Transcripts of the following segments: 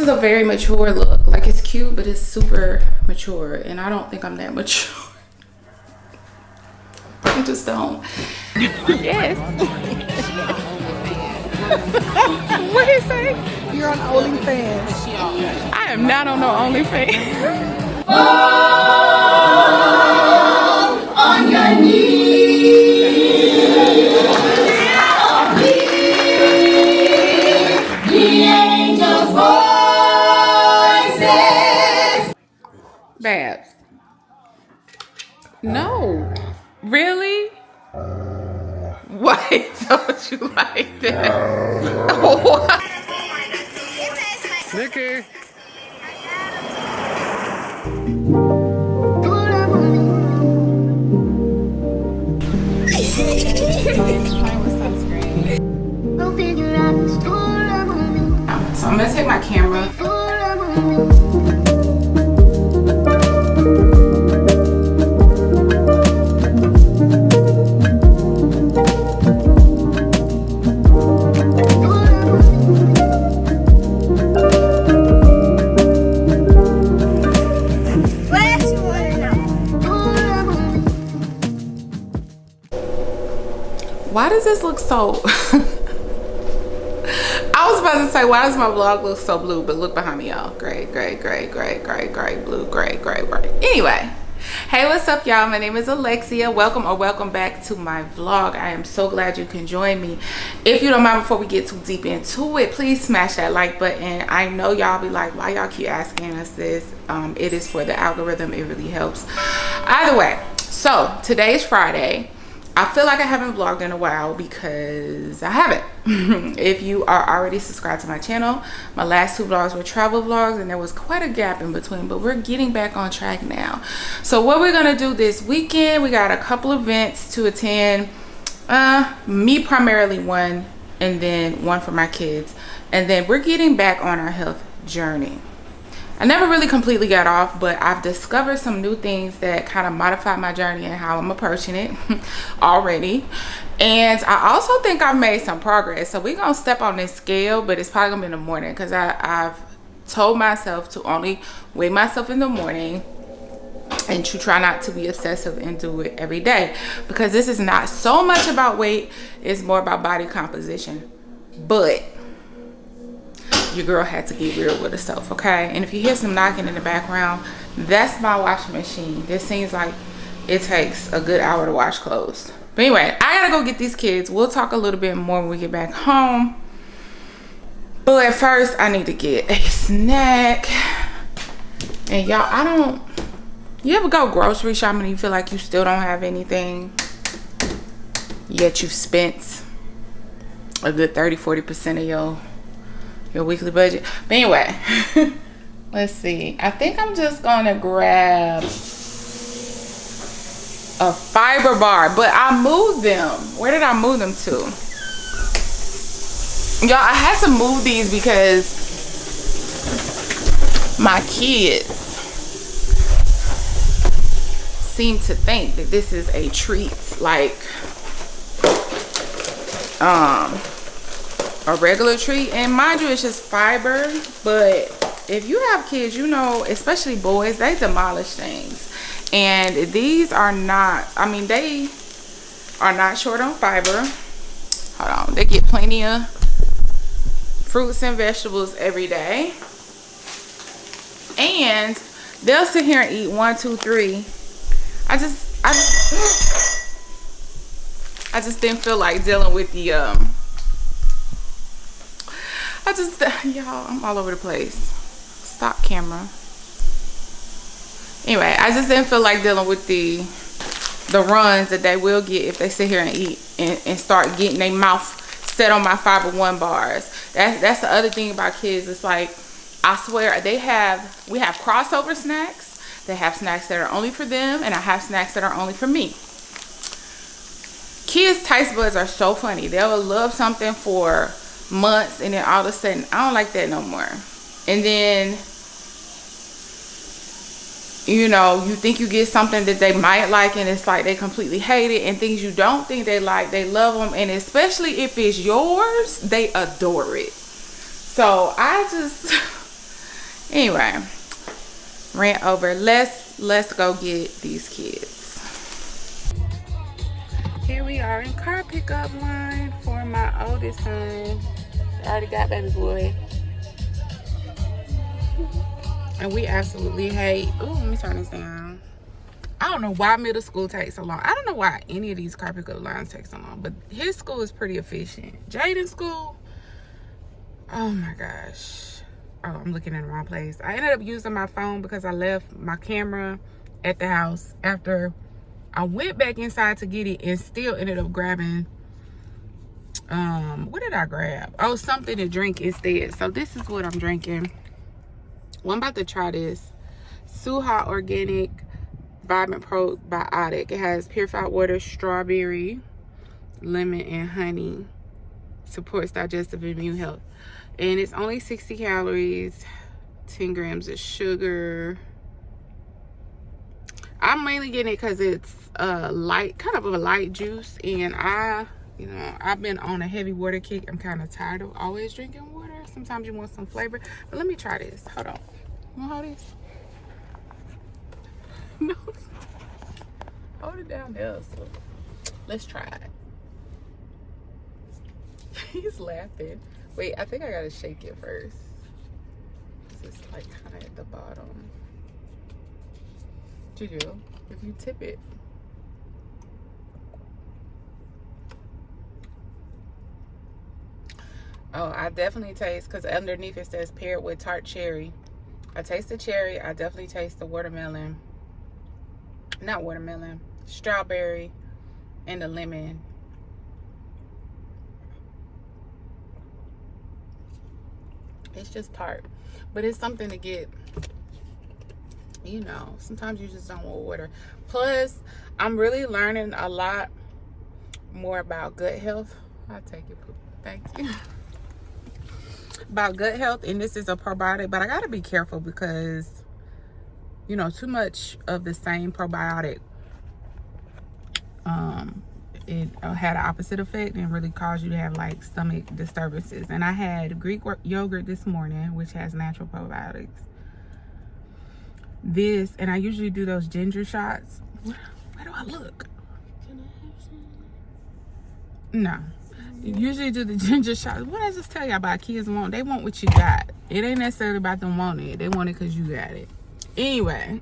a very mature look. Like, it's cute, but it's super mature, and I don't think I'm that mature. I just don't. Yes. What did he say? You're on OnlyFans. I am not on no OnlyFans. Fall on your knees. The angels' voices. Babs. No. Really? Why don't you like that? What? Nikki. So I'm gonna take my camera. Why does this look so... I was about to say, why does my vlog look so blue? But look behind me, y'all. Gray, gray, gray, gray, gray, gray, blue, gray, gray, gray. Anyway. Hey, what's up, y'all? My name is Alexia. Welcome back to my vlog. I am so glad you can join me. If you don't mind, before we get too deep into it, please smash that like button. I know y'all be like, why y'all keep asking us this? It is for the algorithm. It really helps. Either way, so today is Friday. I feel like I haven't vlogged in a while because I haven't. If you are already subscribed to my channel, my last two vlogs were travel vlogs and there was quite a gap in between, but we're getting back on track now. So what we're gonna do this weekend, we got a couple events to attend. Me primarily one, and then one for my kids. And then we're getting back on our health journey. I never really completely got off, but I've discovered some new things that kind of modify my journey and how I'm approaching it already. And I also think I've made some progress. So we're going to step on this scale, but it's probably going to be in the morning because I've told myself to only weigh myself in the morning and to try not to be obsessive and do it every day. Because this is not so much about weight, it's more about body composition. But your girl had to get real with herself, okay? And if you hear some knocking in the background, that's my washing machine. This seems like it takes a good hour to wash clothes. But anyway, I gotta go get these kids. We'll talk a little bit more when we get back home. But at first, I need to get a snack. And y'all, you ever go grocery shopping and you feel like you still don't have anything, yet you've spent a good 30-40% of your weekly budget? But anyway, let's see. I think I'm just gonna grab a fiber bar, but I moved them. Where did I move them to? Y'all, I had to move these because my kids seem to think that this is a treat, like a regular treat. And mind you, it's just fiber. But if you have kids, you know, especially boys, they demolish things. And these are not, I mean, they are not short on fiber. Hold on, they get plenty of fruits and vegetables every day. And they'll sit here and eat 1, 2, 3. I just didn't feel like dealing with the y'all, I'm all over the place. Stop camera. Anyway, I just didn't feel like dealing with the runs that they will get if they sit here and eat and start getting their mouth set on my Fiber One bars. That's the other thing about kids. It's like, I swear, we have crossover snacks. They have snacks that are only for them, and I have snacks that are only for me. Kids' taste buds are so funny. They will love something for months, and then all of a sudden, I don't like that no more. And then, you know, you think you get something that they might like, and it's like they completely hate it. And things you don't think they like, they love them. And especially if it's yours, they adore it. So I just Anyway, rant over. Let's go get these kids. Here we are in car pickup line for my oldest son. I already got baby boy. And we absolutely hate. Ooh, let me turn this down. I don't know why middle school takes so long. I don't know why any of these car pickup lines take so long, but his school is pretty efficient. Jaden's school, oh my gosh. Oh, I'm looking in the wrong place. I ended up using my phone because I left my camera at the house after I went back inside to get it and still ended up grabbing, what did I grab? Oh, something to drink instead. So this is what I'm drinking. Well, I'm about to try this. Suha Organic Vitamin Probiotic. It has purified water, strawberry, lemon, and honey. Supports digestive and immune health. And it's only 60 calories, 10 grams of sugar. I'm mainly getting it because it's light, kind of a light juice, and I've been on a heavy water kick. I'm kind of tired of always drinking water. Sometimes you want some flavor, but let me try this. Hold on. You want to hold this? No. Hold it down there. So let's try it. He's laughing. Wait, I think I gotta shake it first. It's like kind of at the bottom. What you do if you tip it? Oh, I definitely taste, because underneath it says paired with tart cherry. I taste the cherry. I definitely taste the watermelon. Not watermelon, strawberry, and the lemon. It's just tart, but it's something to get. You know, sometimes you just don't want water. Plus, I'm really learning a lot more about gut health. I'll take it. Thank you. About gut health, and this is a probiotic, but I gotta be careful because, you know, too much of the same probiotic, it had an opposite effect and really caused you to have like stomach disturbances. And I had Greek yogurt this morning, which has natural probiotics. This, and I usually do those ginger shots. Where do I look? Can I have some? No. Usually do the ginger shots. What I just tell you about kids they want what you got. It ain't necessarily about them wanting it. They want it because you got it. Anyway.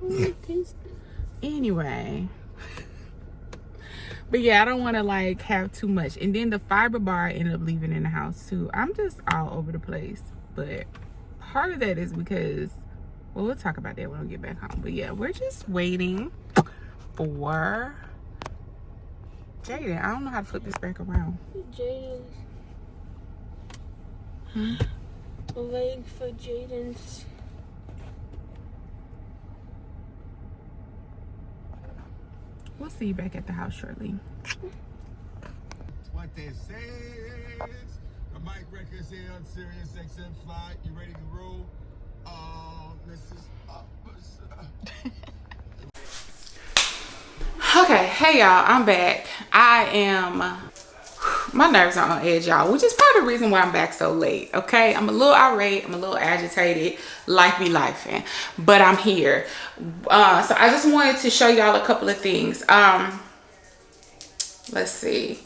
But yeah, I don't want to like have too much. And then the fiber bar I ended up leaving in the house too. I'm just all over the place. But part of that is because, well, we'll talk about that when we get back home. But yeah, we're just waiting for Jaden. I don't know how to flip this back around. Jaden's. Waiting for Jaden's. We'll see you back at the house shortly. What this is, the mic records here on Sirius XM Fly. You ready to roll? This is Okay, hey y'all, I'm back. My nerves are on edge, y'all, which is part of the reason why I'm back so late. Okay, I'm a little irate, I'm a little agitated, life be lifing, but I'm here. So I just wanted to show y'all a couple of things. Let's see,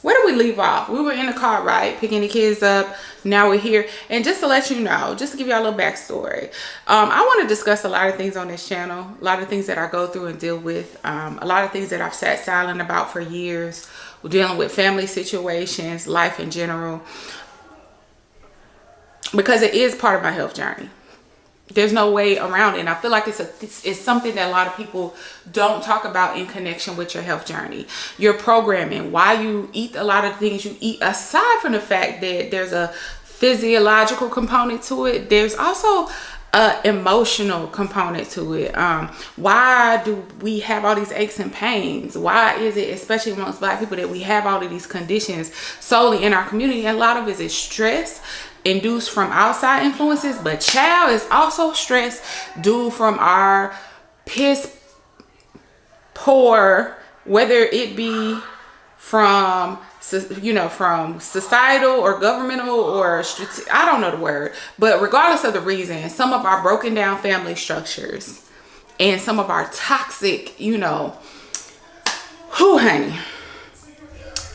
where did we leave off? We were in the car, right, picking the kids up. Now we're here, and just to let you know, just to give y'all a little backstory, I want to discuss a lot of things on this channel, a lot of things that I go through and deal with, a lot of things that I've sat silent about for years, dealing with family situations, life in general, because it is part of my health journey. There's no way around it, and I feel like it's something that a lot of people don't talk about in connection with your health journey, your programming, why you eat a lot of things you eat. Aside from the fact that there's a physiological component to it, there's also an emotional component to it. Why do we have all these aches and pains? Why is it, especially amongst Black people, that we have all of these conditions solely in our community? And a lot of it is stress induced from outside influences, but child is also stress due from our piss poor, whether it be from, you know, from societal or governmental or I don't know the word, but regardless of the reason, some of our broken down family structures and some of our toxic, you know, whew, honey,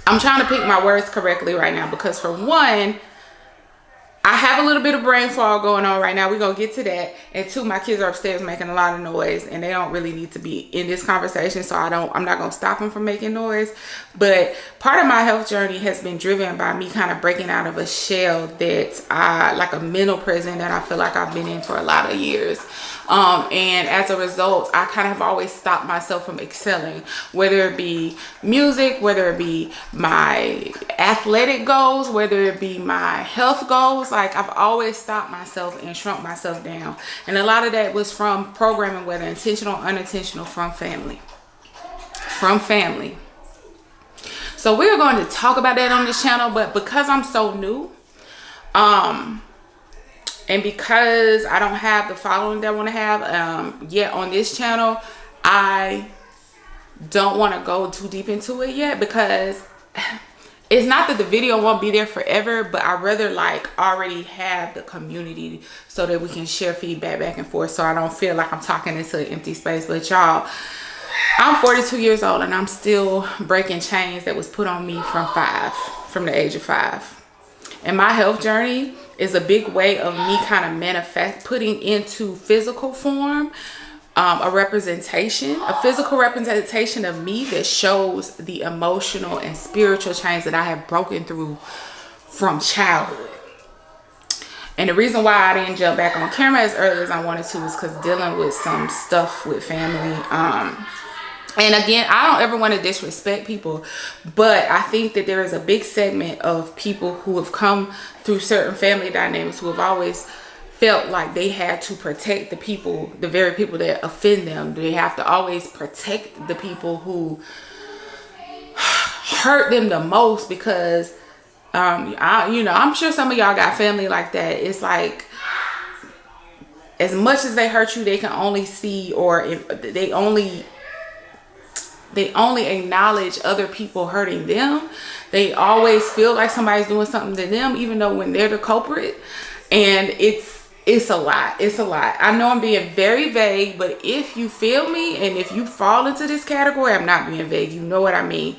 I'm trying to pick my words correctly right now, because for one, I have a little bit of brain fog going on right now. We're going to get to that. And two, my kids are upstairs making a lot of noise and they don't really need to be in this conversation. So I'm not going to stop them from making noise. But part of my health journey has been driven by me kind of breaking out of a shell that like a mental prison that I feel like I've been in for a lot of years. And as a result, I kind of have always stopped myself from excelling, whether it be music, whether it be my athletic goals, whether it be my health goals. Like, I've always stopped myself and shrunk myself down. And a lot of that was from programming, whether intentional or unintentional, from family. So we're going to talk about that on this channel, but because I'm so new, and because I don't have the following that I want to have yet on this channel, I don't want to go too deep into it yet, because it's not that the video won't be there forever, but I rather like already have the community so that we can share feedback back and forth, so I don't feel like I'm talking into an empty space. But y'all, I'm 42 years old and I'm still breaking chains that was put on me from the age of 5. And my health journey is a big way of me kind of putting into physical form a physical representation of me that shows the emotional and spiritual chains that I have broken through from childhood. And the reason why I didn't jump back on camera as early as I wanted to is because dealing with some stuff with family. And again, I don't ever want to disrespect people, but I think that there is a big segment of people who have come through certain family dynamics who have always felt like they had to protect the very people that offend them. They have to always protect the people who hurt them the most, because I'm sure some of y'all got family like that. It's like, as much as they hurt you, they can only see, or they only acknowledge other people hurting them. They always feel like somebody's doing something to them, even though when they're the culprit. And it's a lot. I know I'm being very vague, but if you feel me and if you fall into this category, I'm not being vague. You know what I mean?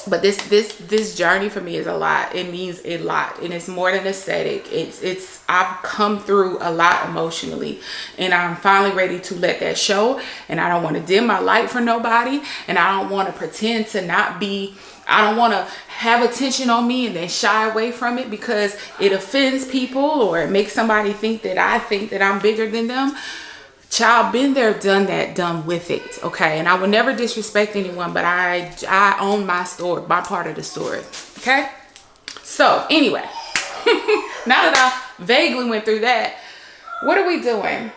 But this journey for me is a lot. It means a lot, and it's more than aesthetic. I've come through a lot emotionally, and I'm finally ready to let that show. And I don't want to dim my light for nobody, and I don't want to pretend to not be. I don't want to have attention on me and then shy away from it because it offends people or it makes somebody think that I think that I'm bigger than them. Child, been there, done that, done with it. Okay, and I will never disrespect anyone, but I own my story, my part of the story. Okay, so anyway, now that I vaguely went through that, what are we doing?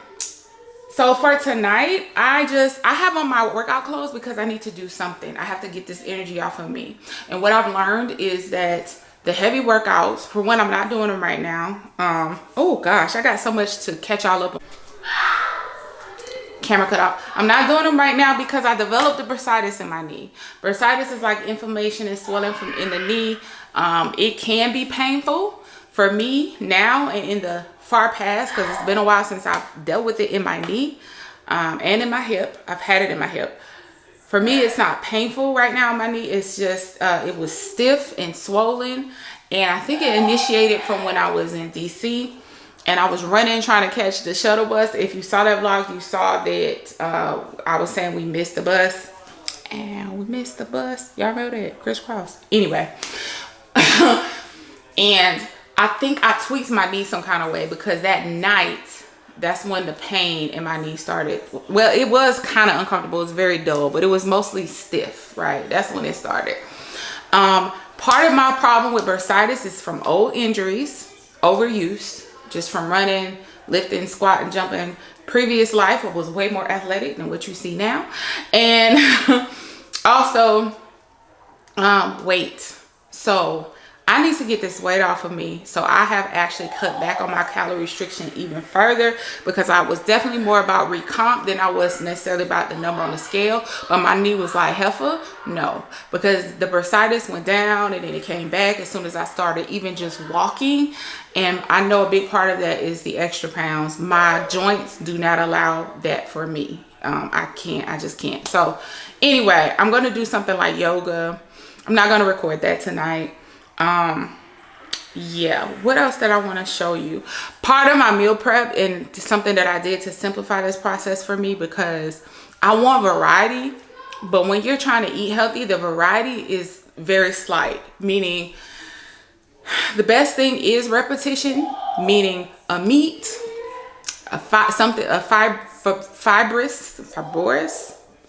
So for tonight, I have on my workout clothes because I need to do something. I have to get this energy off of me. And what I've learned is that the heavy workouts, for one, I'm not doing them right now. Oh gosh, I got so much to catch y'all up on. Camera cut off. I'm not doing them right now because I developed the bursitis in my knee. Bursitis is like inflammation and swelling in the knee. It can be painful for me now and in the far past, because it's been a while since I've dealt with it in my knee and in my hip. I've had it in my hip. For me, it's not painful right now in my knee. It's just it was stiff and swollen, and I think it initiated from when I was in DC and I was running trying to catch the shuttle bus. If you saw that vlog, you saw that I was saying we missed the bus, and we missed the bus. Y'all remember that? Crisscross. Anyway, and I think I tweaked my knee some kind of way, because that night, that's when the pain in my knee started. Well, it was kind of uncomfortable. It was very dull, but it was mostly stiff, right? That's when it started. Part of my problem with bursitis is from old injuries, overuse, just from running, lifting, squatting, jumping. Previous life, I was way more athletic than what you see now. And also weight. So I need to get this weight off of me. So I have actually cut back on my calorie restriction even further, because I was definitely more about recomp than I was necessarily about the number on the scale. But my knee was like, heifer, no, because the bursitis went down and then it came back as soon as I started even just walking. And I know a big part of that is the extra pounds. My joints do not allow that for me. I just can't. So anyway, I'm going to do something like yoga. I'm not going to record that tonight. Yeah, what else that I want to show you? Part of my meal prep, and something that I did to simplify this process for me, because I want variety, but when you're trying to eat healthy, the variety is very slight, meaning the best thing is repetition, meaning a meat, fibrous,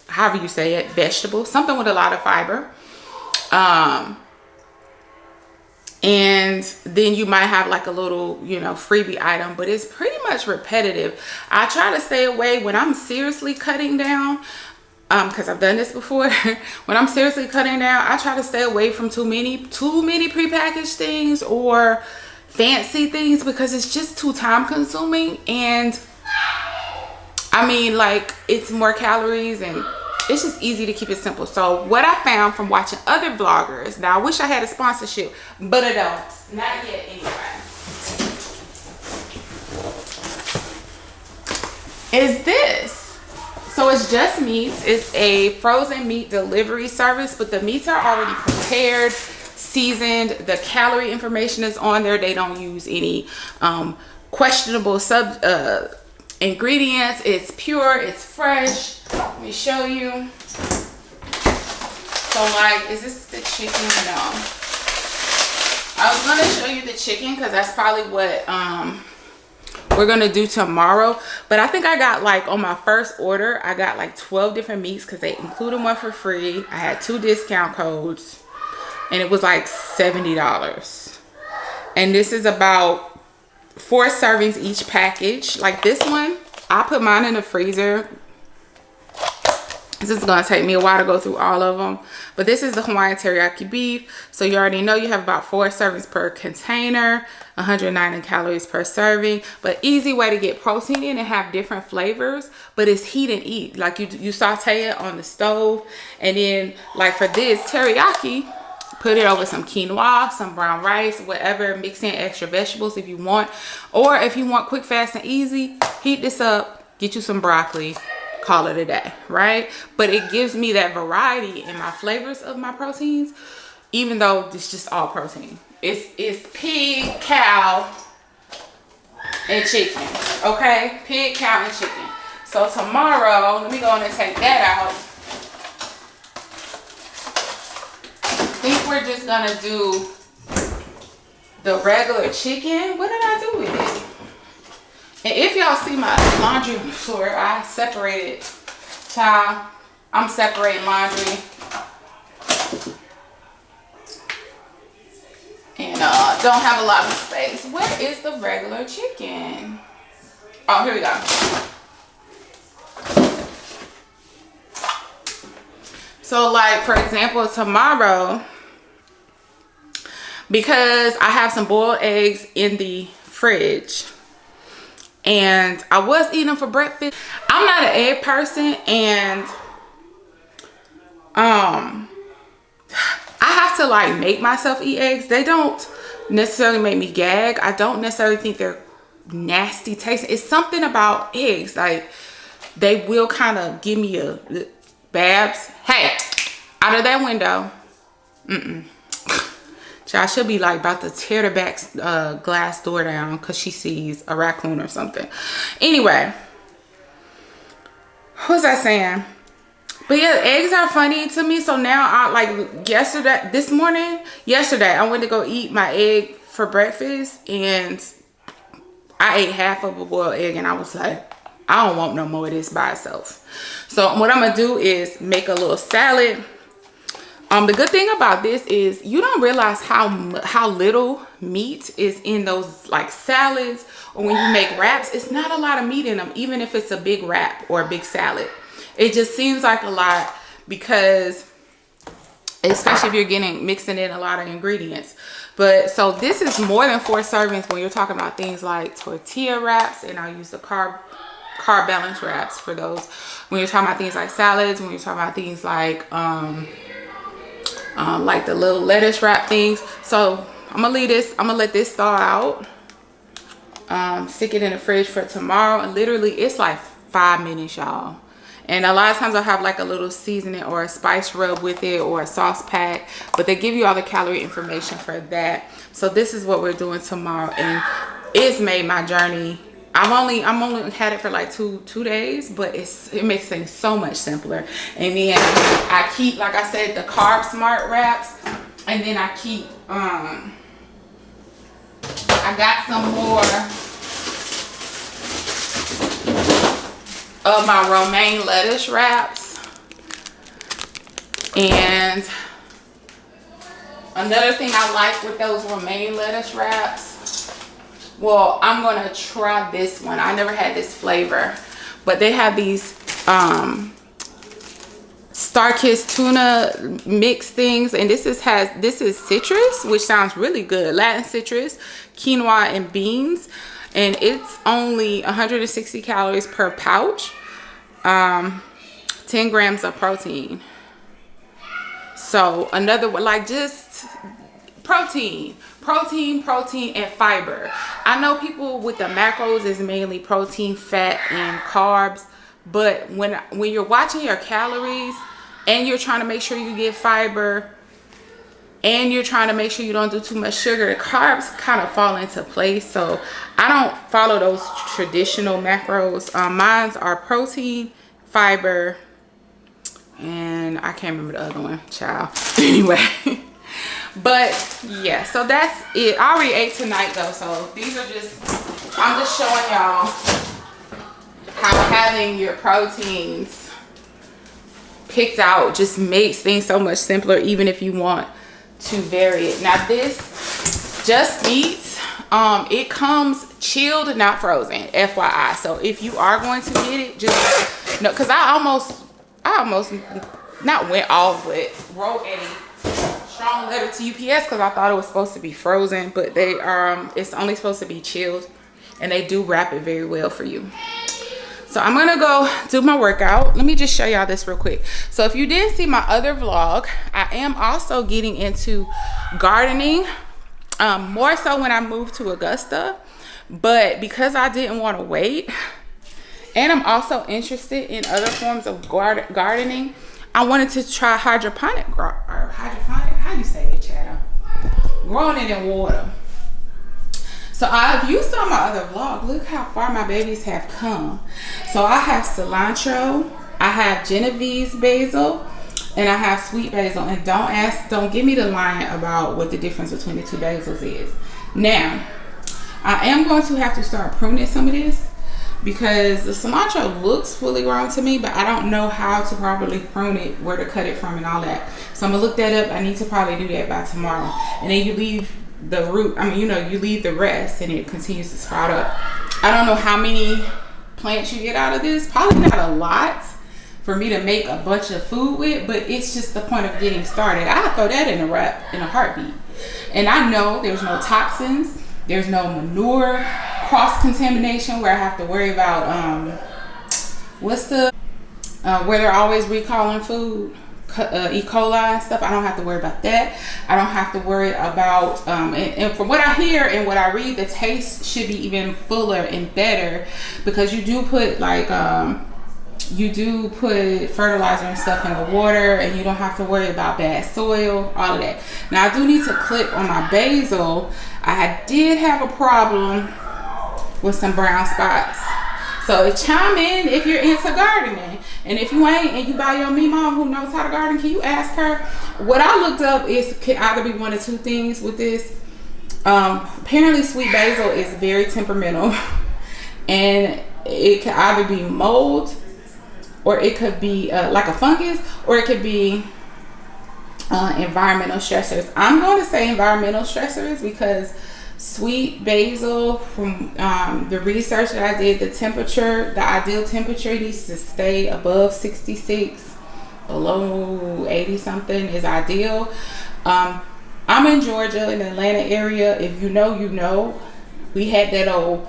however you say it, vegetable, something with a lot of fiber. And then you might have like a little, you know, freebie item, but it's pretty much repetitive. I try to stay away when I'm seriously cutting down, because I've done this before. When I'm seriously cutting down, I try to stay away from too many prepackaged things or fancy things, because it's just too time consuming. And I mean, like, it's more calories, and it's just easy to keep it simple. So what I found from watching other vloggers, now I wish I had a sponsorship, but I don't, not yet anyway, is this. So it's just meats. It's a frozen meat delivery service, but the meats are already prepared, seasoned. The calorie information is on there. They don't use any questionable ingredients. It's pure, it's fresh. Let me show you. So like, is this the chicken? No. I was gonna show you the chicken because that's probably what we're gonna do tomorrow. But I think I got, like, on my first order, I got like 12 different meats because they included one for free. I had 2 discount codes and it was like $70. And this is about 4 servings each package. Like this one, I put mine in the freezer. This is gonna take me a while to go through all of them, but this is the Hawaiian teriyaki beef. So you already know you have about 4 servings per container, 190 calories per serving. But easy way to get protein in and have different flavors, but it's heat and eat. Like you saute it on the stove, and then like for this teriyaki, put it over some quinoa, some brown rice, whatever. Mix in extra vegetables if you want. Or if you want quick, fast, and easy, heat this up, get you some broccoli, call it a day, right? But it gives me that variety in my flavors of my proteins, even though it's just all protein. It's pig, cow, and chicken, okay? Pig, cow, and chicken. So tomorrow, let me go in and take that out. I think we're just gonna do the regular chicken. What did I do with it? And if y'all see my laundry on the floor, I separated. Child, I'm separating laundry. And don't have a lot of space. Where is the regular chicken? Oh, here we go. So like, for example, tomorrow, because I have some boiled eggs in the fridge and I was eating them for breakfast. I'm not an egg person, and I have to like make myself eat eggs. They don't necessarily make me gag. I don't necessarily think they're nasty tasting. It's something about eggs, like they will kind of give me a Babs, hey, out of that window. I should be like about to tear the back glass door down because she sees a raccoon or something. Anyway, what was I saying? But yeah, eggs are funny to me. So now I like yesterday I went to go eat my egg for breakfast, and I ate half of a boiled egg, and I was like, I don't want no more of this by itself. So what I'm gonna do is make a little salad. The good thing about this is you don't realize how little meat is in those like salads, or when you make wraps, it's not a lot of meat in them, even if it's a big wrap or a big salad. It just seems like a lot because especially if you're mixing in a lot of ingredients. But so this is more than 4 servings when you're talking about things like tortilla wraps, and I'll use the carb balance wraps for those. When you're talking about things like salads, when you're talking about things like the little lettuce wrap things. So I'm gonna let this thaw out. Stick it in the fridge for tomorrow, and literally it's like 5 minutes, y'all. And a lot of times I'll have like a little seasoning or a spice rub with it, or a sauce pack, but they give you all the calorie information for that. So this is what we're doing tomorrow, and it's made my journey. I'm only had it for like two days, but it makes things so much simpler. And then I keep, like I said, the Carb Smart wraps, and then I keep I got some more of my romaine lettuce wraps. And another thing I like with those romaine lettuce wraps, well, I'm gonna try this one. I never had this flavor, but they have these Star-Kissed tuna mix things, and this is citrus, which sounds really good. Latin citrus, quinoa, and beans, and it's only 160 calories per pouch, 10 grams of protein. So another one, like, just protein, and fiber. I know people with the macros is mainly protein, fat, and carbs, but when you're watching your calories and you're trying to make sure you get fiber and you're trying to make sure you don't do too much sugar, the carbs kind of fall into place. So I don't follow those traditional macros. Mine's are protein, fiber, and I can't remember the other one, child. Anyway. But yeah, so that's it. I already ate tonight though, so these are I'm just showing y'all how having your proteins picked out just makes things so much simpler, even if you want to vary it. Now this Just Eat, it comes chilled, not frozen, FYI. So if you are going to get it, just no, because I almost not went off, but wrote a strong letter to UPS because I thought it was supposed to be frozen, but they it's only supposed to be chilled, and they do wrap it very well for you. So I'm gonna go do my workout. Let me just show y'all this real quick. So if you didn't see my other vlog, I am also getting into gardening, more so when I moved to Augusta, but because I didn't want to wait, and I'm also interested in other forms of gardening, I wanted to try hydroponic, how you say it, child? Growing it in water. So if you saw my other vlog, look how far my babies have come. So I have cilantro, I have Genovese basil, and I have sweet basil. And don't give me the line about what the difference between the two basils is. Now, I am going to have to start pruning some of this because the cilantro looks fully grown to me, but I don't know how to properly prune it, where to cut it from, and all that. So I'm gonna look that up. I need to probably do that by tomorrow. And then you leave the root, you leave the rest, and it continues to sprout up. I don't know how many plants you get out of this. Probably not a lot for me to make a bunch of food with, but it's just the point of getting started. I'll throw that in a wrap in a heartbeat. And I know there's no toxins, there's no manure cross-contamination where I have to worry about where they're always recalling food, E. coli and stuff. I don't have to worry about that. I don't have to worry about and from what I hear and what I read, the taste should be even fuller and better because you do put fertilizer and stuff in the water, and you don't have to worry about bad soil, all of that. Now I do need to clip on my basil. I did have a problem with some brown spots. So chime in if you're into gardening. And if you ain't and you buy your Mima who knows how to garden, can you ask her? What I looked up is can either be one of two things with this. Apparently sweet basil is very temperamental. And it can either be mold, or it could be like a fungus, or it could be environmental stressors. I'm going to say environmental stressors because sweet basil, from the research that I did, the ideal temperature needs to stay above 66 below 80 something is ideal. I'm in Georgia, in the Atlanta area. If you know, you know. We had that old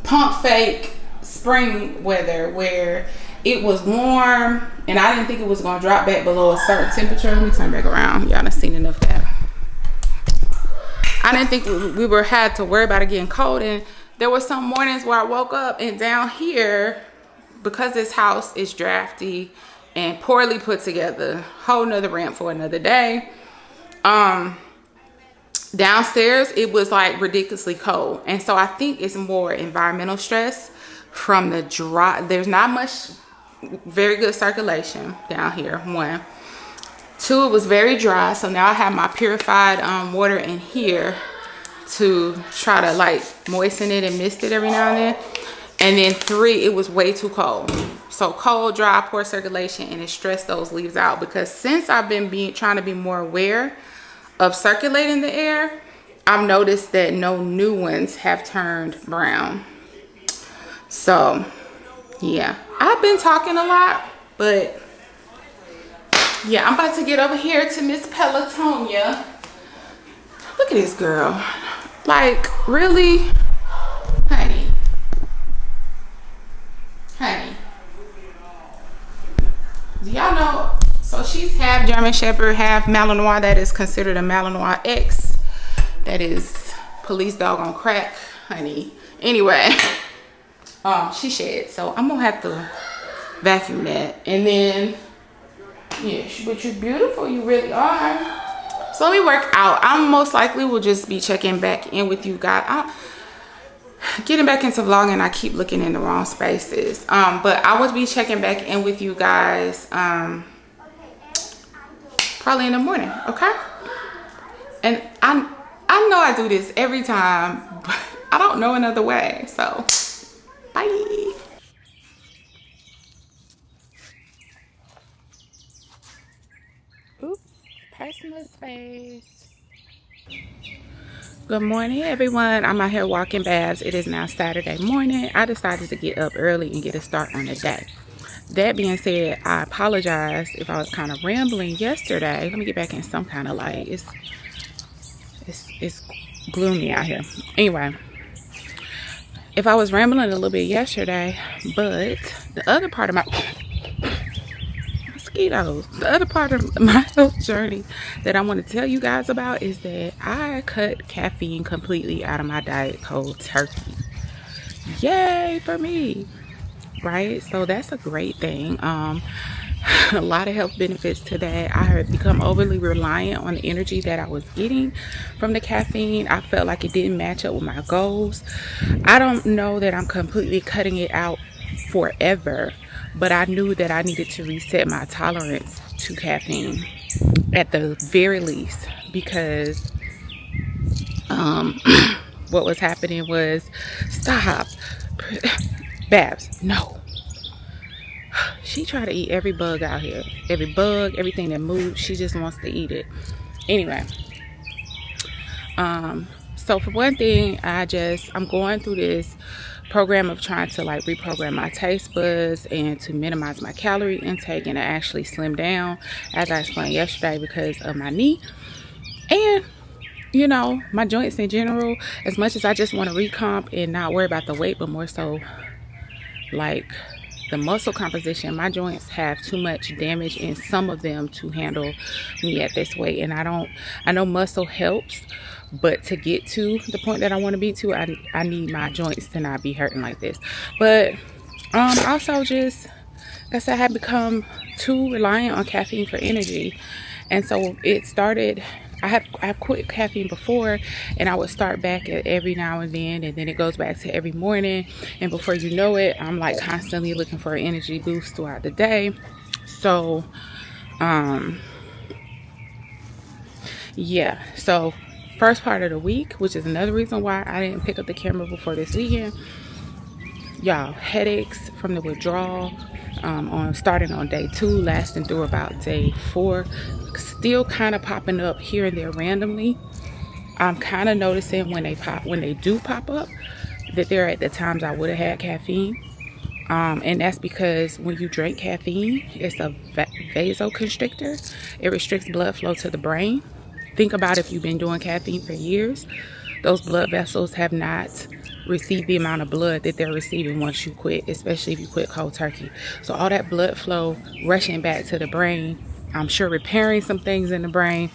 pump fake spring weather where it was warm and I didn't think it was going to drop back below a certain temperature. Let me turn back around. Y'all done seen enough of that. I didn't think we had to worry about it getting cold. And there were some mornings where I woke up and down here, because this house is drafty and poorly put together, whole nother rant for another day. Downstairs, it was like ridiculously cold. And so I think it's more environmental stress from the dry. There's not much very good circulation down here, one. Two, it was very dry. So now I have my purified water in here to try to like moisten it and mist it every now and then. And then three, it was way too cold. So cold, dry, poor circulation, and it stressed those leaves out. Because since I've been trying to be more aware of circulating the air, I've noticed that no new ones have turned brown. So yeah, I've been talking a lot, but yeah, I'm about to get over here to Miss Pelotonia. Look at this girl. Like, really? Honey. Do y'all know? So she's half German Shepherd, half Malinois. That is considered a Malinois X. That is police dog on crack, honey. Anyway, she shed. So I'm gonna have to vacuum that. And then, yeah, but you're beautiful. You really are. So let me work out. I most likely will just be checking back in with you guys. Getting back into vlogging, I keep looking in the wrong spaces. But I will be checking back in with you guys probably in the morning, okay? And I know I do this every time, but I don't know another way. So, bye. Oops, personal space. Good morning, everyone. I'm out here walking Babs. It is now Saturday morning. I decided to get up early and get a start on the day. That being said, I apologize if I was kind of rambling yesterday. Let me get back in some kind of light. It's gloomy out here. Anyway, if I was rambling a little bit yesterday, but the other part of my mosquitoes, the other part of my health journey that I want to tell you guys about is that I cut caffeine completely out of my diet cold turkey. Yay for me, right? So that's a great thing. A lot of health benefits to that. I had become overly reliant on the energy that I was getting from the caffeine. I felt like it didn't match up with my goals. I don't know that I'm completely cutting it out forever, but I knew that I needed to reset my tolerance to caffeine at the very least, because what was happening was, stop, Babs, no. She tried to eat every bug out here, every bug, everything that moves. She just wants to eat it. Anyway, so for one thing, I'm going through this program of trying to like reprogram my taste buds and to minimize my calorie intake and to actually slim down, as I explained yesterday, because of my knee and, you know, my joints in general. As much as I just want to recomp and not worry about the weight, but more so like the muscle composition, my joints have too much damage in some of them to handle me at this weight. And I know muscle helps, but to get to the point that I want to be to, I need my joints to not be hurting like this. But also just, like I said, I have become too reliant on caffeine for energy. And so it started, I've quit caffeine before, and I would start back at every now and then it goes back to every morning, and before you know it, I'm like constantly looking for an energy boost throughout the day. So yeah, so first part of the week, which is another reason why I didn't pick up the camera before this weekend, y'all, headaches from the withdrawal, starting on day 2, lasting through about day 4, still kind of popping up here and there randomly. I'm kind of noticing when they do pop up, that they're at the times I would have had caffeine. And that's because when you drink caffeine, it's a vasoconstrictor. It restricts blood flow to the brain. Think about if you've been doing caffeine for years, those blood vessels have not received the amount of blood that they're receiving once you quit, especially if you quit cold turkey. So all that blood flow rushing back to the brain, I'm sure repairing some things in the brain,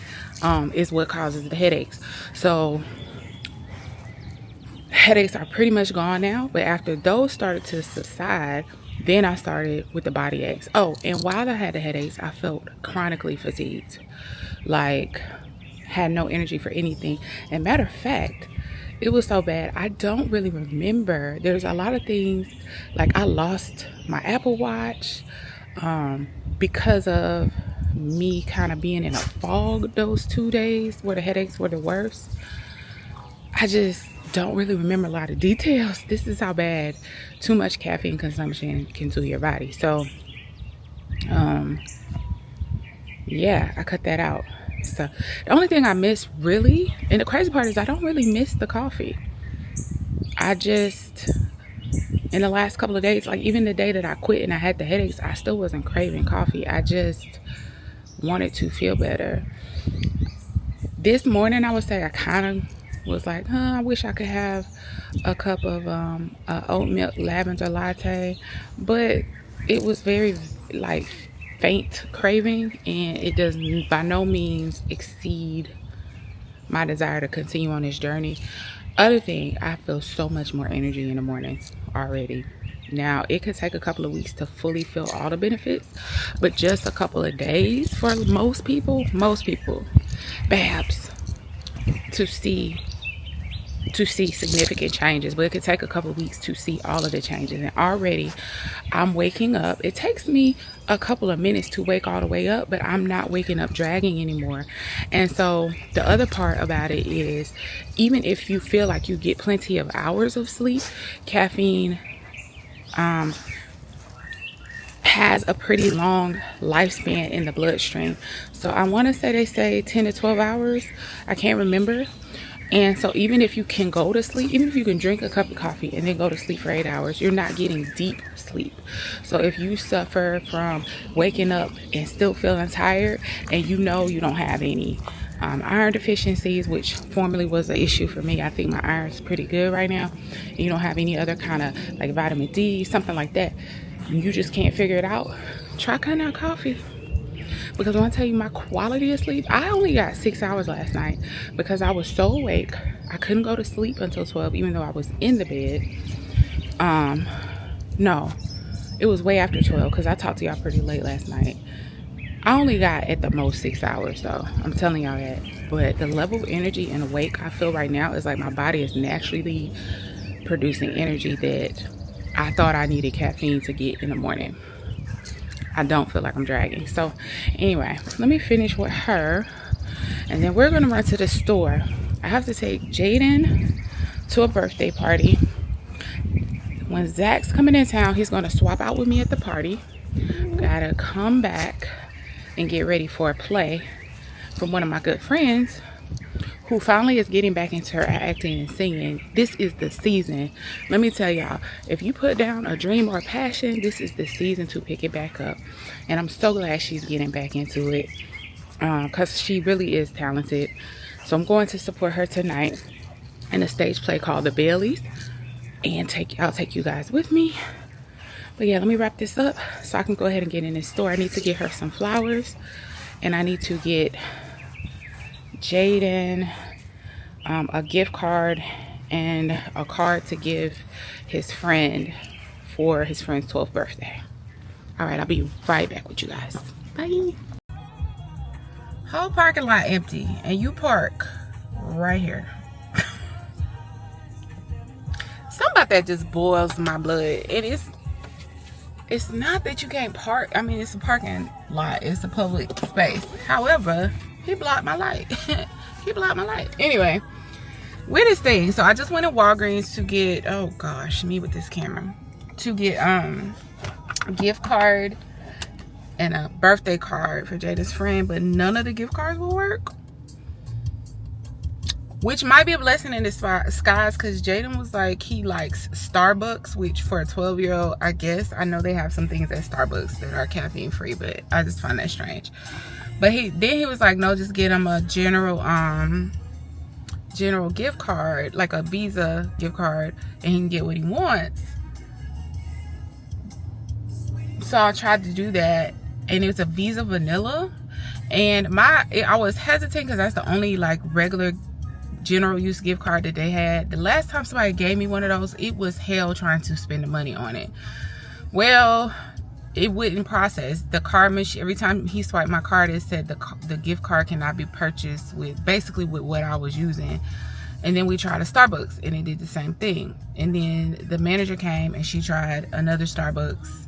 is what causes the headaches. So headaches are pretty much gone now, but after those started to subside, then I started with the body aches. Oh, and while I had the headaches, I felt chronically fatigued, like had no energy for anything. And matter of fact, it was so bad, I don't really remember. There's a lot of things, like I lost my Apple Watch because of me kind of being in a fog those 2 days where the headaches were the worst. I just don't really remember a lot of details. This is how bad too much caffeine consumption can do your body. So yeah, I cut that out. So the only thing I miss really, and the crazy part is I don't really miss the coffee. I just, in the last couple of days, like even the day that I quit and I had the headaches, I still wasn't craving coffee. I just wanted to feel better. This morning, I would say I kind of was like, I wish I could have a cup of oat milk lavender latte, but it was very like faint craving, and it does by no means exceed my desire to continue on this journey. Other thing, I feel so much more energy in the mornings already. Now, it could take a couple of weeks to fully feel all the benefits, but just a couple of days for most people, babs, to see significant changes. But it could take a couple of weeks to see all of the changes. And already I'm waking up. It takes me a couple of minutes to wake all the way up, but I'm not waking up dragging anymore. And so the other part about it is, even if you feel like you get plenty of hours of sleep, caffeine has a pretty long lifespan in the bloodstream. So I want to say they say 10 to 12 hours. I can't remember. And so even if you can go to sleep, even if you can drink a cup of coffee and then go to sleep for 8 hours, you're not getting deep sleep. So if you suffer from waking up and still feeling tired, and you know you don't have any iron deficiencies, which formerly was an issue for me. I think my iron's pretty good right now. And you don't have any other kind of like vitamin D, something like that, and you just can't figure it out, try cutting out coffee. Because when I tell you my quality of sleep, I only got 6 hours last night because I was so awake. I couldn't go to sleep until 12, even though I was in the bed. No, it was way after 12 because I talked to y'all pretty late last night. I only got at the most 6 hours though. I'm telling y'all that. But the level of energy and awake I feel right now is like my body is naturally producing energy that I thought I needed caffeine to get in the morning. I don't feel like I'm dragging. So anyway, let me finish with her, and then we're gonna run to the store. I have to take Jaden to a birthday party. When Zach's coming in town, he's gonna swap out with me at the party. Gotta come back and get ready for a play from one of my good friends who finally is getting back into her acting and singing. This is the season. Let me tell y'all, if you put down a dream or a passion, this is the season to pick it back up. And I'm so glad she's getting back into it because she really is talented. So I'm going to support her tonight in a stage play called The Baileys, and I'll take you guys with me. But yeah, let me wrap this up so I can go ahead and get in this store. I need to get her some flowers, and I need to get Jaden a gift card and a card to give his friend for his friend's 12th birthday. All right, I'll be right back with you guys. Bye. Whole parking lot empty, and you park right here. Something about that just boils my blood. It's not that you can't park. I mean, it's a parking lot. It's a public space. However, he blocked my light. He blocked my light. Anyway, weirdest thing. So I just went to Walgreens to get, oh gosh, me with this camera, to get a gift card and a birthday card for Jada's friend, but none of the gift cards will work. which might be a blessing in disguise, because Jaden was like, he likes Starbucks, which for a 12-year-old, I guess, I know they have some things at Starbucks that are caffeine free, but I just find that strange. But he was like, no, just get him a general gift card, like a Visa gift card, and he can get what he wants. So I tried to do that, and it's a Visa Vanilla, and I was hesitant because that's the only like regular general use gift card that they had. The last time somebody gave me one of those, it was hell trying to spend the money on it. Well, it wouldn't process. The card machine, every time he swiped my card, it said the gift card cannot be purchased with, basically with what I was using. And then we tried a Starbucks and it did the same thing. And then the manager came and she tried another Starbucks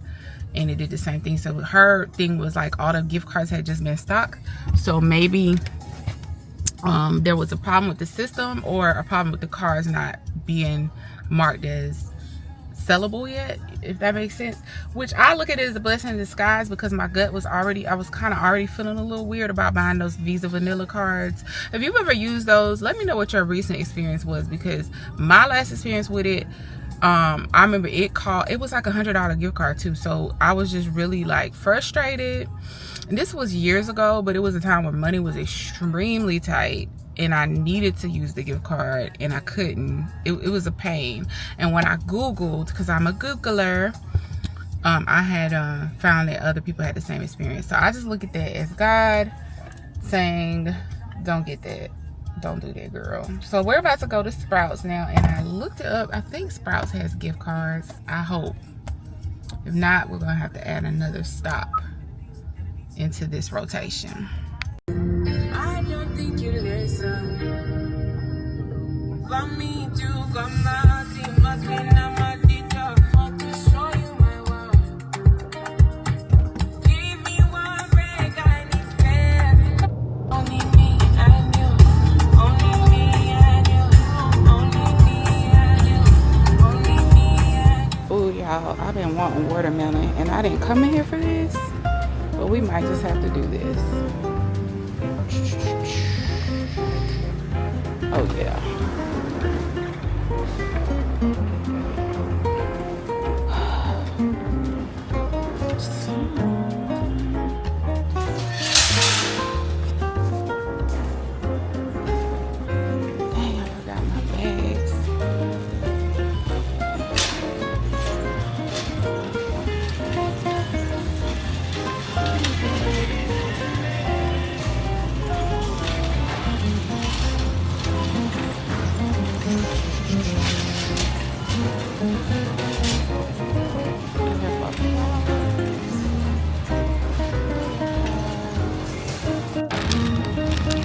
and it did the same thing. So her thing was like all the gift cards had just been stocked. So maybe there was a problem with the system or a problem with the cards not being marked as sellable yet, if that makes sense. Which I look at it as a blessing in disguise, because my gut was already, I was kind of already feeling a little weird about buying those Visa Vanilla cards. If you've ever used those, let me know what your recent experience was, because my last experience with it, I remember it was like $100 gift card too. So I was just really like frustrated. And this was years ago, but it was a time where money was extremely tight and I needed to use the gift card and I couldn't. It was a pain. And when I Googled, because I'm a Googler, I had found that other people had the same experience. So I just look at that as God saying, don't get that. Don't do that, girl. So we're about to go to Sprouts now, and I looked it up. I think Sprouts has gift cards. I hope. If not, we're gonna have to add another stop into this rotation. I don't think you listen. For me to come out, it must be not my teacher. Want to show you my world. Give me one break, I need fair. Only me and you. Only me and you. Only me and you. Only me and you. Oh, y'all, I've been wanting watermelon, and I didn't come in here for this. But we might just have to do this. Oh yeah. Dang, I forgot my bags.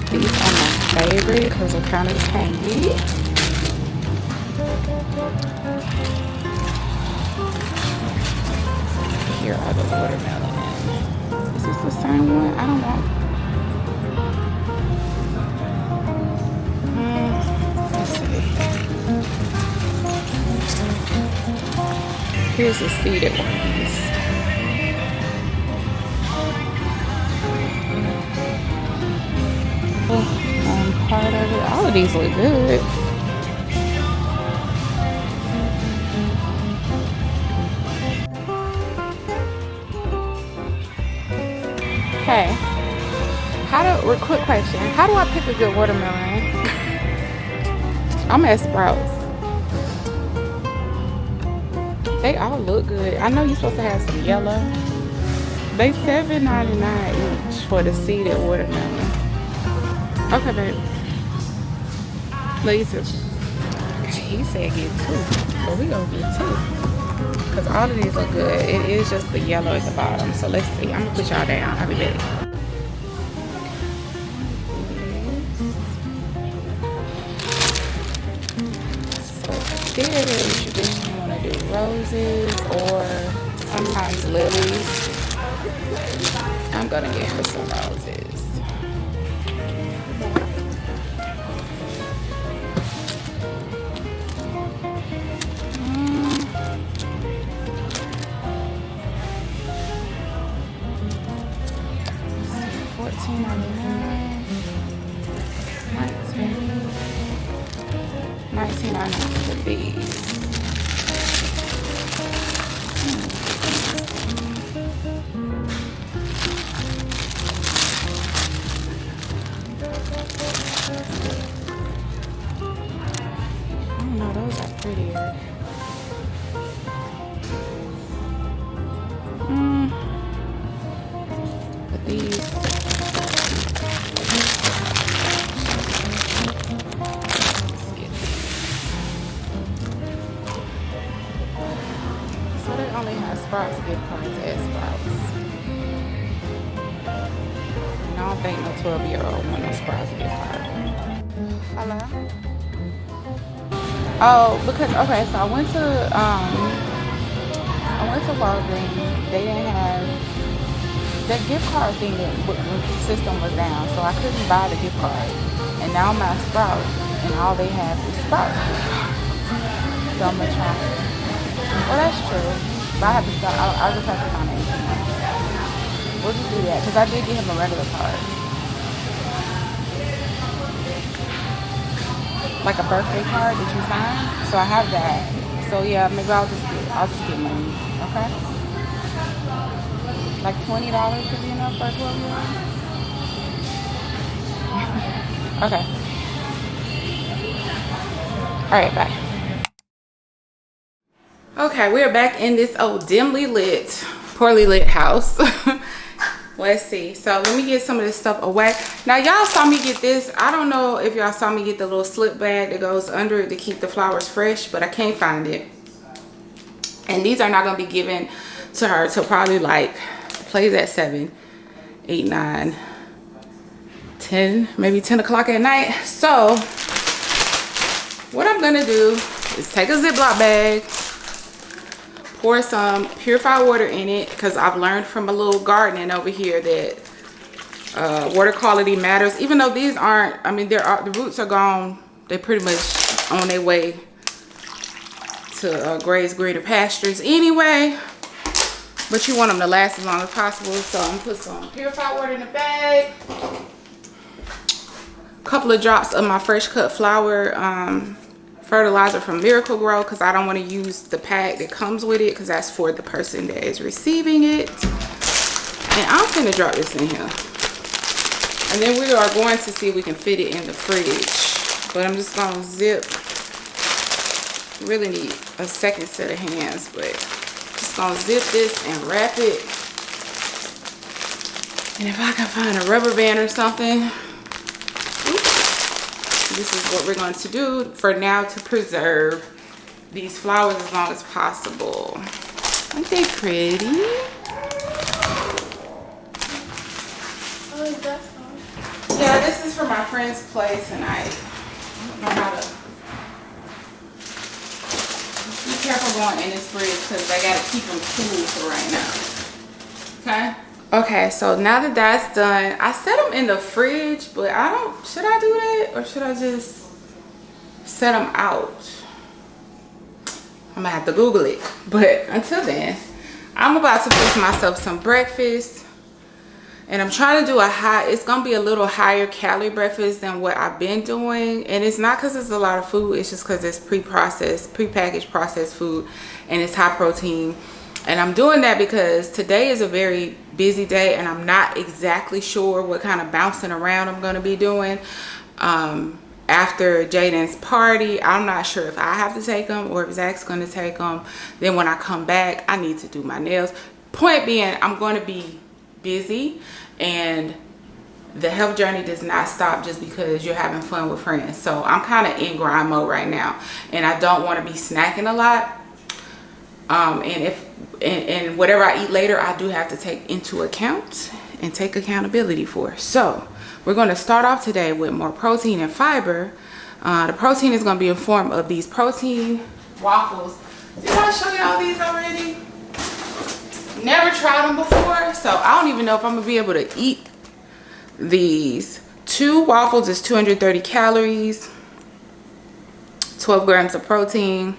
These are my favorite because they're kind of tangy. Here are the watermelon. Is this the same one? I don't know. Let's see. Here's the seeded ones. Part of it. All of these look good. Hey, quick question. How do I pick a good watermelon? I'm at Sprouts. They all look good. I know you're supposed to have some yellow. They $7.99 each for the seeded watermelon. Okay, babe. Look, too. He said get two, so we gonna get two. Cause all of these look good. It is just the yellow at the bottom. So let's see. I'm gonna put y'all down. I'll be back. So this, you just wanna do roses or sometimes lilies. I'm gonna get her some roses. $14.99. 19. try not to put these. Oh no, those are prettier. But these. So they only have Sprouts gift cards at Sprouts. And I don't think no 12-year-old want no Sprouts gift card. Hello? Oh, because okay, so I went to Walgreens. They didn't have the gift card thing. The system was down, so I couldn't buy the gift card. And now I'm at Sprouts, and all they have is Sprouts gift cards. So I'm gonna try. Well, that's true. But I have to stop. I'll just have to find it. We'll just do that because I did give him a regular card, like a birthday card that you sign. So I have that. So yeah, maybe I'll just get money. Okay. Like $20 could be enough for a 12-year-old. Okay. All right. Bye. Okay, we're back in this old dimly lit, poorly lit house. Let's see. So let me get some of this stuff away. Now y'all saw me get this. I don't know if y'all saw me get the little slip bag that goes under it to keep the flowers fresh, but I can't find it. And these are not going to be given to her till probably like, plays at 7, 8, 9, 10, maybe 10 o'clock at night. So what I'm going to do is take a Ziploc bag, pour some purified water in it, because I've learned from a little gardening over here that water quality matters. Even though these aren't, I mean, the roots are gone. They're pretty much on their way to graze greener pastures anyway. But you want them to last as long as possible. So I'm gonna put some purified water in the bag. A couple of drops of my fresh cut flower fertilizer from Miracle Grow, because I don't want to use the pack that comes with it, because that's for the person that is receiving it. And I'm gonna drop this in here, and then we are going to see if we can fit it in the fridge. But I'm just gonna zip. Really need a second set of hands, but just gonna zip this and wrap it. And if I can find a rubber band or something. This is what we're going to do for now to preserve these flowers as long as possible. Aren't they pretty? Oh, is that fun? Yeah, this is for my friend's play tonight. I don't know how to. Be careful going in this fridge because I gotta keep them cool for right now. Okay? Okay, so now that that's done, I set them in the fridge, but I don't, should I do that or should I just set them out? I'm gonna have to Google it. But until then, I'm about to fix myself some breakfast. And I'm trying to do it's gonna be a little higher calorie breakfast than what I've been doing. And it's not because it's a lot of food, it's just because it's prepackaged processed food, and it's high protein. And I'm doing that because today is a very busy day and I'm not exactly sure what kind of bouncing around I'm gonna be doing. After Jaden's party, I'm not sure if I have to take them or if Zach's gonna take them. Then when I come back, I need to do my nails. Point being, I'm gonna be busy, and the health journey does not stop just because you're having fun with friends. So I'm kind of in grind mode right now, and I don't want to be snacking a lot. And whatever I eat later, I do have to take into account and take accountability for. So we're going to start off today with more protein and fiber. The protein is going to be in form of these protein waffles. Did I show y'all these already? Never tried them before, so I don't even know if I'm gonna be able to eat these. 2 waffles is 230 calories, 12 grams of protein,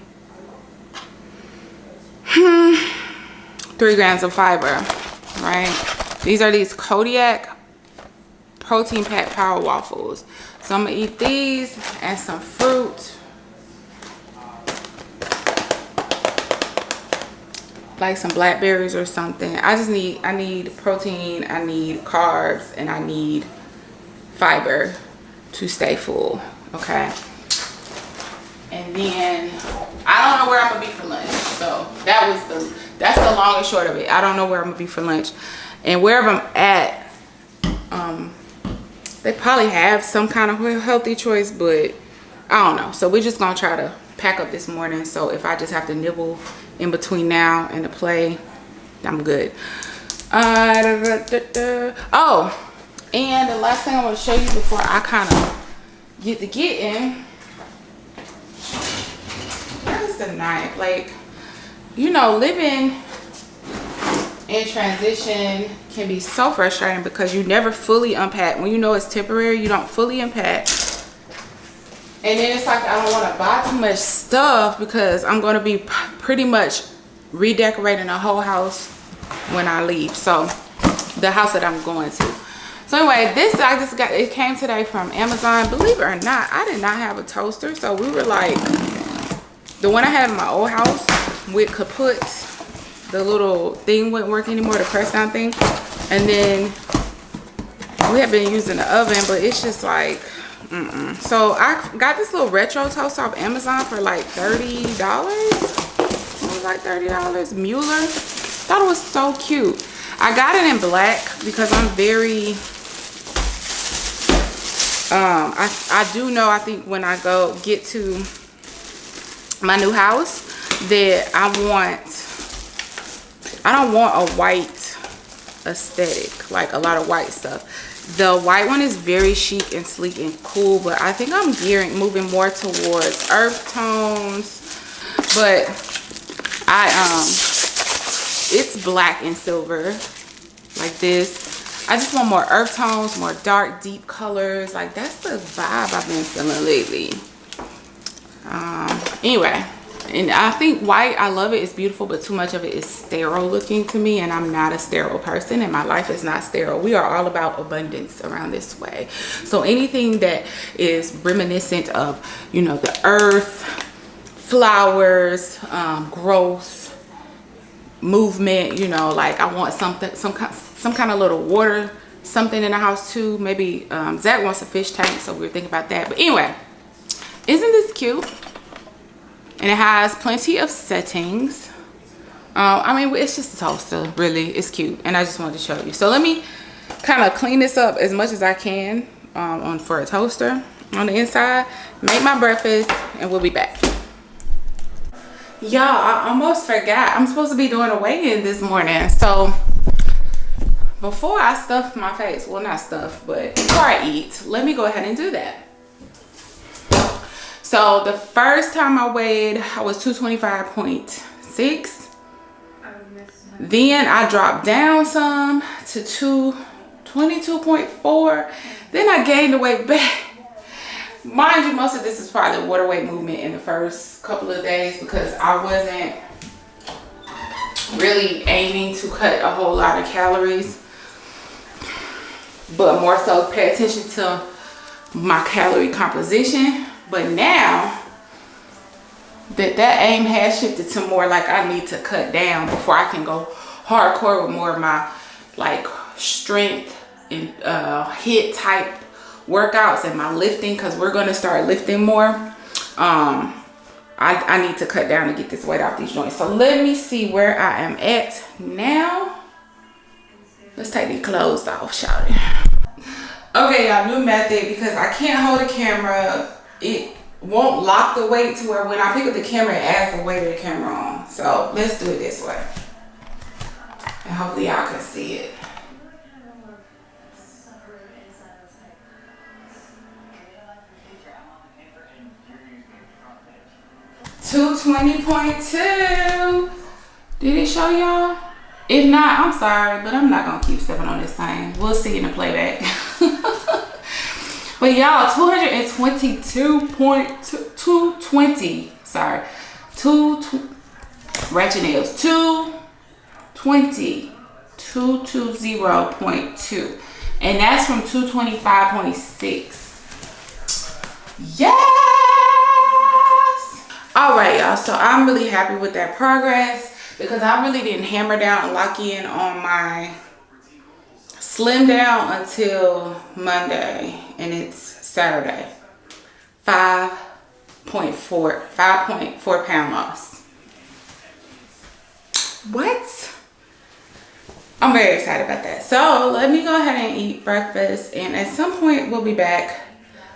3 grams of fiber, right? These are these Kodiak protein packed power waffles. So I'm gonna eat these and some fruit. like some blackberries or something. I need protein, I need carbs, and I need fiber to stay full, okay? And then I don't know where I'm gonna be for lunch. So that's the long and short of it. I don't know where I'm gonna be for lunch. And wherever I'm at, they probably have some kind of healthy choice, but I don't know. So we're just gonna try to pack up this morning. So if I just have to nibble in between now and the play, I'm good. Oh, and the last thing I want to show you before I kind of get to getting, where's the knife? Like, you know, living in transition can be so frustrating because you never fully unpack. When you know it's temporary, you don't fully unpack. And then it's like I don't want to buy too much stuff because I'm going to be pretty much redecorating the whole house when I leave. So the house that I'm going to. So anyway, this I just got, it came today from Amazon. Believe it or not, I did not have a toaster. So we were like, the one I had in my old house with kaput, the little thing wouldn't work anymore, the press down thing. And then we have been using the oven, but it's just like, So I got this little retro toaster off Amazon for like $30. It was like $30. Mueller. Thought it was so cute. I got it in black because I'm very, I do know, I think when I get to my new house that I don't want a white aesthetic, like a lot of white stuff. The white one is very chic and sleek and cool, but I think I'm moving more towards earth tones. But it's black and silver like this. I just want more earth tones, more dark, deep colors. Like that's the vibe I've been feeling lately. Anyway, and I think white, I love it, it's beautiful, but too much of it is sterile looking to me, and I'm not a sterile person, and my life is not sterile. We are all about abundance around this way. So anything that is reminiscent of, you know, the earth, flowers, growth, movement, you know, like I want something, some kind of little water, something in the house too. Maybe Zach wants a fish tank, so we were thinking about that. But anyway, isn't this cute? And it has plenty of settings. I mean, it's just a toaster, really. It's cute, and I just wanted to show you. So let me kind of clean this up as much as I can for a toaster on the inside, make my breakfast, and we'll be back. Y'all, I almost forgot. I'm supposed to be doing a weigh-in this morning. So before I stuff my face, well, not stuff, but before I eat, let me go ahead and do that. So the first time I weighed, I was 225.6. Then I dropped down some to 222.4. Then I gained the weight back. Mind you, most of this is probably water weight movement in the first couple of days because I wasn't really aiming to cut a whole lot of calories, but more so pay attention to my calorie composition. But now that aim has shifted to more like I need to cut down before I can go hardcore with more of my like strength and HIIT type workouts and my lifting, because we're going to start lifting more. I need to cut down to get this weight off these joints. So let me see where I am at now. Let's take these clothes off, shawty. Okay, y'all, new method, because I can't hold the camera. It won't lock the weight to where when I pick up the camera, it adds the weight of the camera on. So let's do it this way. And hopefully y'all can see it. 220.2. Did it show y'all? If not, I'm sorry, but I'm not gonna keep stepping on this thing. We'll see in the playback. But y'all, 222.220. Sorry, ratchet nails. 220.2, and that's from 225.6. Yes. All right, y'all, so I'm really happy with that progress. because I really didn't hammer down and lock in on my slim down until Monday, and it's Saturday. 5.4 pound loss. What? I'm very excited about that. So let me go ahead and eat breakfast, and at some point we'll be back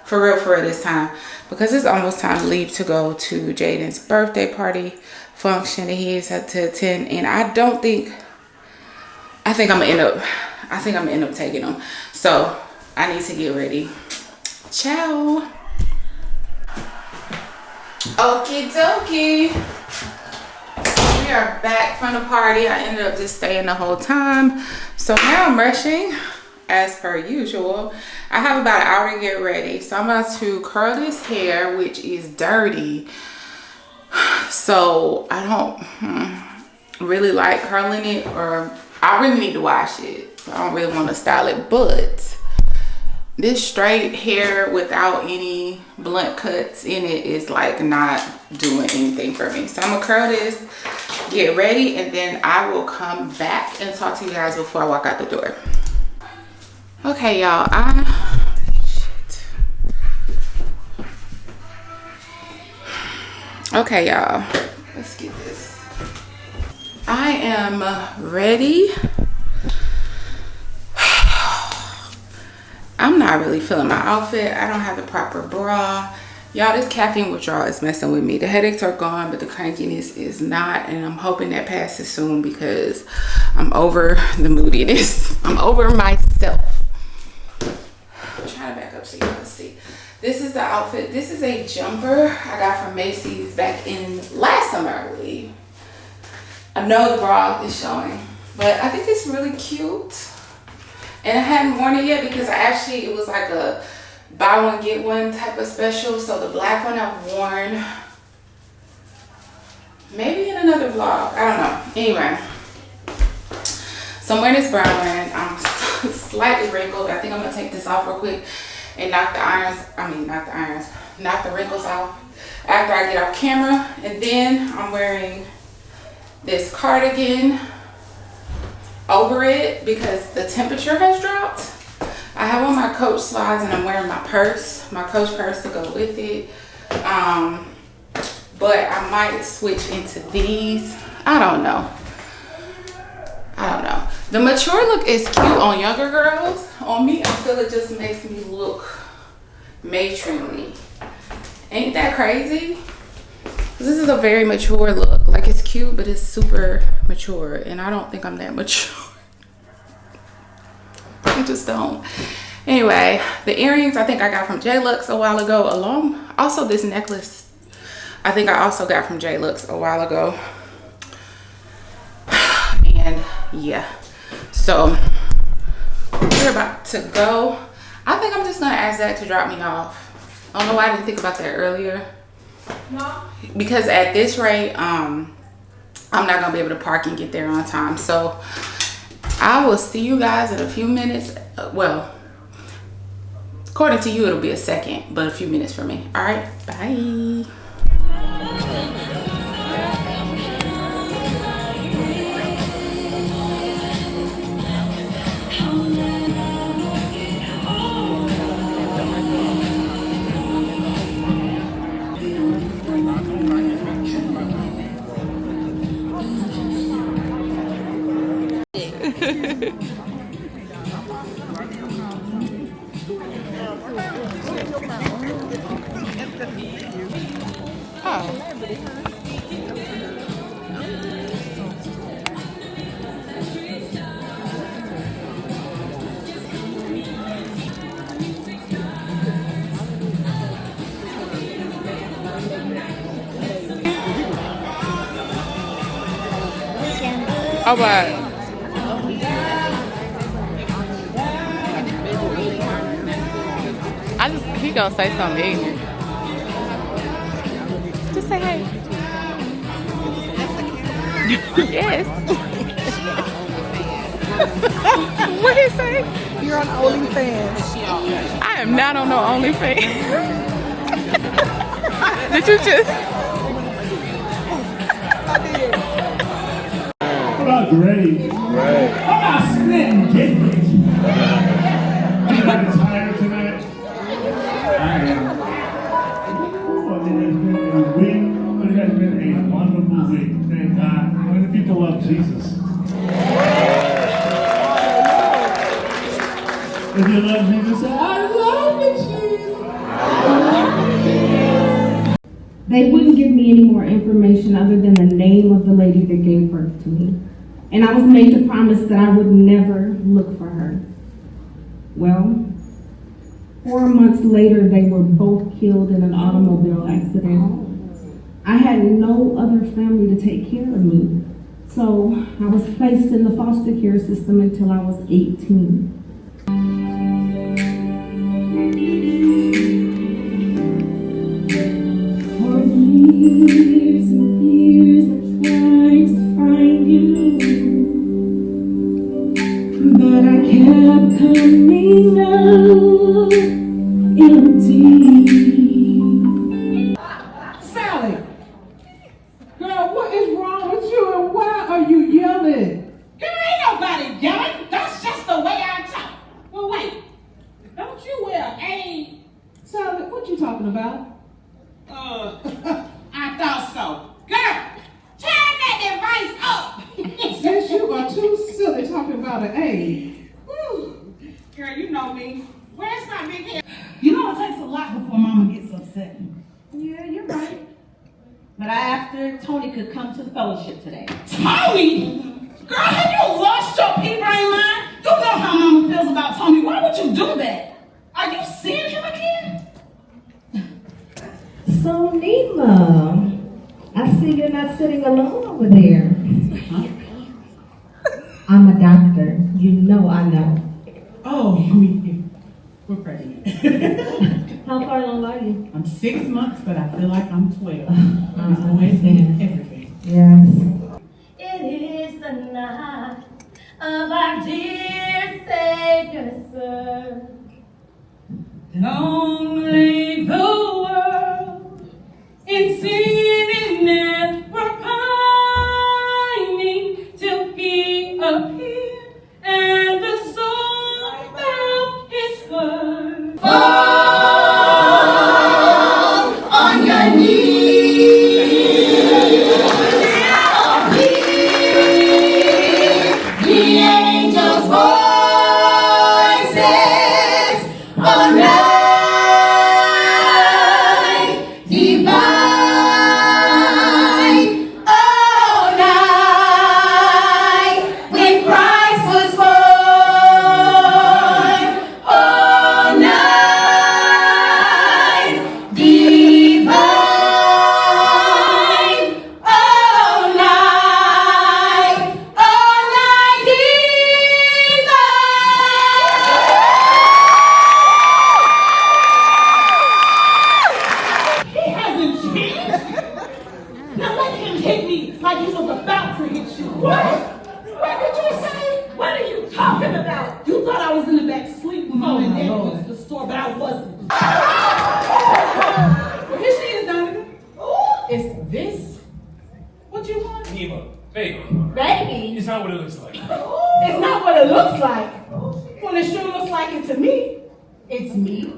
for real this time, because it's almost time to leave to go to Jaden's birthday party function that he is to attend. And I think I'm gonna end up taking him. So I need to get ready. Ciao. Okie dokie. We are back from the party. I ended up just staying the whole time. So now I'm rushing as per usual. I have about an hour to get ready. So I'm about to curl this hair, which is dirty. So I don't really like curling it, or I really need to wash it. I don't really want to style it, but this straight hair without any blunt cuts in it is like not doing anything for me. So I'm gonna curl this, get ready, and then I will come back and talk to you guys before I walk out the door. Okay, y'all, okay, y'all, let's get this. I am ready. I'm not really feeling my outfit. I don't have the proper bra. Y'all, this caffeine withdrawal is messing with me. The headaches are gone, but the crankiness is not. And I'm hoping that passes soon, because I'm over the moodiness. I'm over myself. I'm trying to back up so you can see. This is the outfit. This is a jumper I got from Macy's back in last summer, I believe. I know the bra is showing, but I think it's really cute. And I hadn't worn it yet because it was like a buy one get one type of special. So the black one I've worn maybe in another vlog, I don't know. Anyway, so I'm wearing this brown one. I'm slightly wrinkled. I think I'm gonna take this off real quick and knock the wrinkles off after I get off camera. And then I'm wearing this cardigan over it because the temperature has dropped. I have on my Coach slides, and I'm wearing my purse, my Coach purse, to go with it. But I might switch into these. I don't know. The mature look is cute on younger girls. On me, I feel it just makes me look matronly. Ain't that crazy? This is a very mature look. Like, it's cute, but it's super mature, and I don't think I'm that mature. I just don't. Anyway, the earrings I think I got from J-Lux a while ago. Also this necklace I think I also got from J-Lux a while ago. And yeah, so we're about to go. I think I'm just gonna ask Zach to drop me off. I don't know why I didn't think about that earlier. No. Because at this rate, I'm not gonna be able to park and get there on time. So I will see you guys in a few minutes. Well, according to you, it'll be a second, but a few minutes for me. All right, bye. All right. He gonna say something ignorant. Just say hey. Yes. What did he say? You're on OnlyFans. I am not on no OnlyFans. Did you just? I did. about great? Great. How about splitting different? Anybody tired tonight? I am. Oh, it has been a week, but it has been a wonderful week. Thank God. How many people love Jesus? If you love Jesus, say, I love you, Jesus. They wouldn't give me any more information other than the name of the lady that gave birth to me. And I was made to promise that I would never look for her. Well, 4 months later, they were both killed in an automobile accident. I had no other family to take care of me. So I was placed in the foster care system until I was 18. For years and years I tried to find you, but I kept coming out empty. Sally, girl, what is wrong with you and why are you yelling? Girl, ain't nobody yelling. That's just the way I talk. Well, wait. Don't you wear a... Sally, what you talking about? I thought so. Girl, turn that device up. Since you are too silly talking about an A. Whew. Girl, you know me. Where's my big hair? You know it takes a lot before Mama gets upset. Yeah, you're right. But I asked her if Tony could come to the fellowship today. Tony? Girl, have you lost your pea brain mind? You know how Mama feels about Tony. Why would you do that? Are you seeing him again? So, Nima, I see you're not sitting alone over there. I'm a doctor. You know I know. Oh, we're pregnant. How far along are you? I'm 6 months, but I feel like I'm 12. It's always been everything. Yes. It is the night of our dear Savior's birth. Long lay the world in sin and never pining till he appeared and the soul found his word. Fall on your knees. The angels' voices on night divine. Oh, night when Christ was born. Oh, night divine. Oh, night divine. He hasn't changed. Now let him hit me like he was about to hit you. What? What did you say? What are you talking about? You thought I was in the back sleep when Mom and Dad went to the store, but I wasn't. Well, here she is, Donovan. Is this what you want? Nima, baby, Baby, it's not what it looks like. It's not what it looks like. Well, it sure looks like it to me. It's me,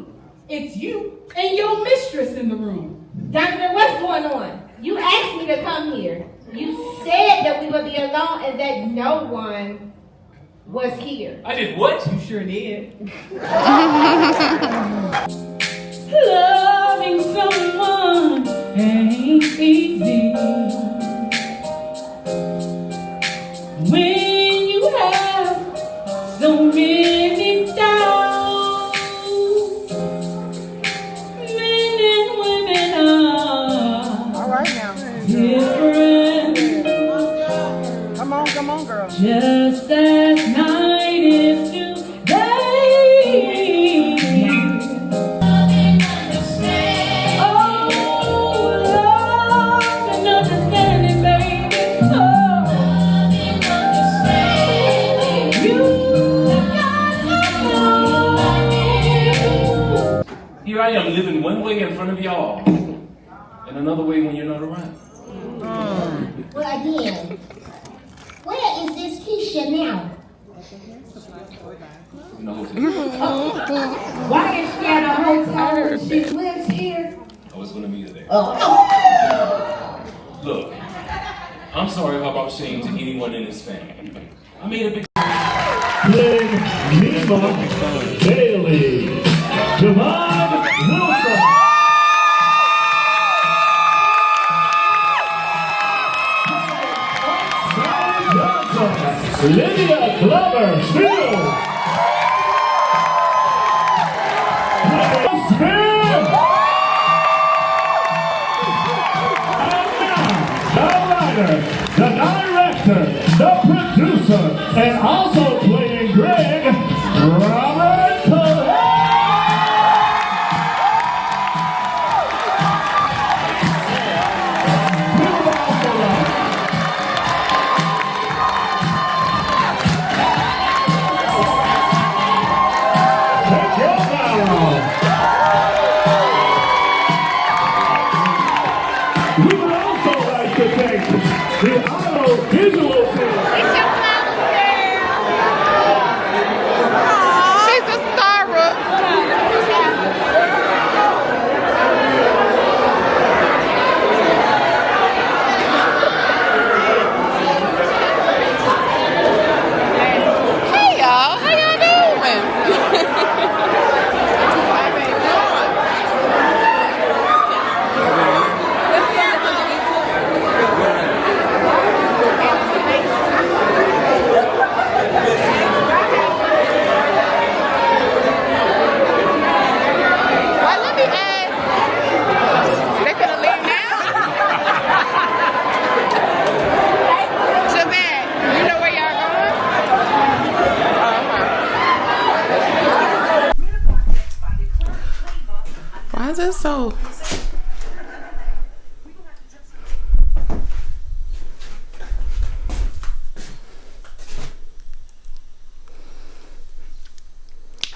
it's you, and your mistress in the room. Donovan, what's going on? You asked me to come here. You said that we would be alone and that no one was here. I did what? You sure did. Loving someone ain't easy. When you have so many doubts, men and women are All right now. different. Come on, girl. Just as night is today. Oh, love and understanding, baby. Oh, you got to know. Here I am living one way in front of y'all, and another way when you're not around. well again, where is Keisha now? No. Why is she at a hotel when she lives here? I was gonna meet her there. Oh. Look, I'm sorry about shame to anyone in this family. I made a big Big Nima Bailey. Javon Wilson. Sam Johnson. Lydia Glover. Field. Smith. The director, the producer, and also playing Greg, Robert Collette. Take your bow. We would also like to thank the auto visual team. She's a star. Hey y'all, how y'all doing? Well, let me ask. They finna leave now? Javette, you know where y'all going? Why is it so?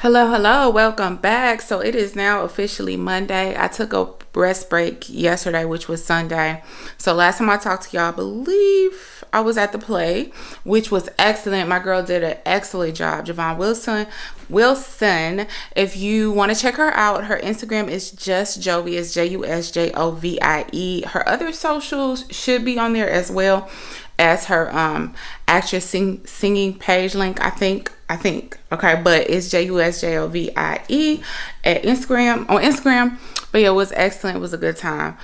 Hello, welcome back. So it is now officially Monday. I took a rest break yesterday, which was Sunday. So last time I talked to y'all, I believe I was at the play, which was excellent. My girl did an excellent job. Javon Wilson. If you want to check her out, her Instagram is just Jovi. It's JUSJOVIE. Her other socials should be on there as well as her actress singing page link, I think. Okay, but it's JUSJOVIE at Instagram. But yeah, it was excellent. It was a good time.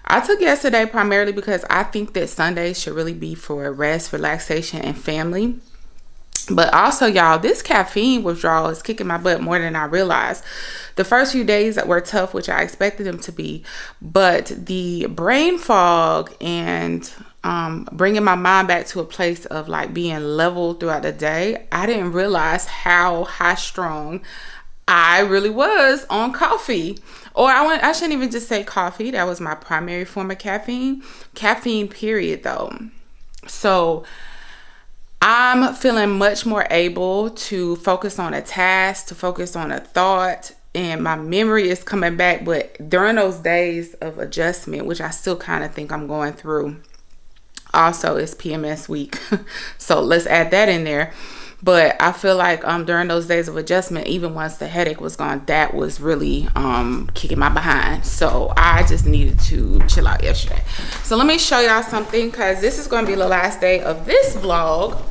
I took yesterday primarily because I think that Sundays should really be for rest, relaxation, and family. But also, y'all, this caffeine withdrawal is kicking my butt more than I realized. The first few days were tough, which I expected them to be. But the brain fog and bringing my mind back to a place of like being level throughout the day, I didn't realize how high strung I really was on coffee. Or I shouldn't even just say coffee. That was my primary form of caffeine. Caffeine, period, though. So I'm feeling much more able to focus on a task, to focus on a thought, and my memory is coming back. But during those days of adjustment, which I still kind of think I'm going through, also it's PMS week, so let's add that in there. But I feel like during those days of adjustment, even once the headache was gone, that was really kicking my behind. So I just needed to chill out yesterday. So let me show y'all something, because this is going to be the last day of this vlog.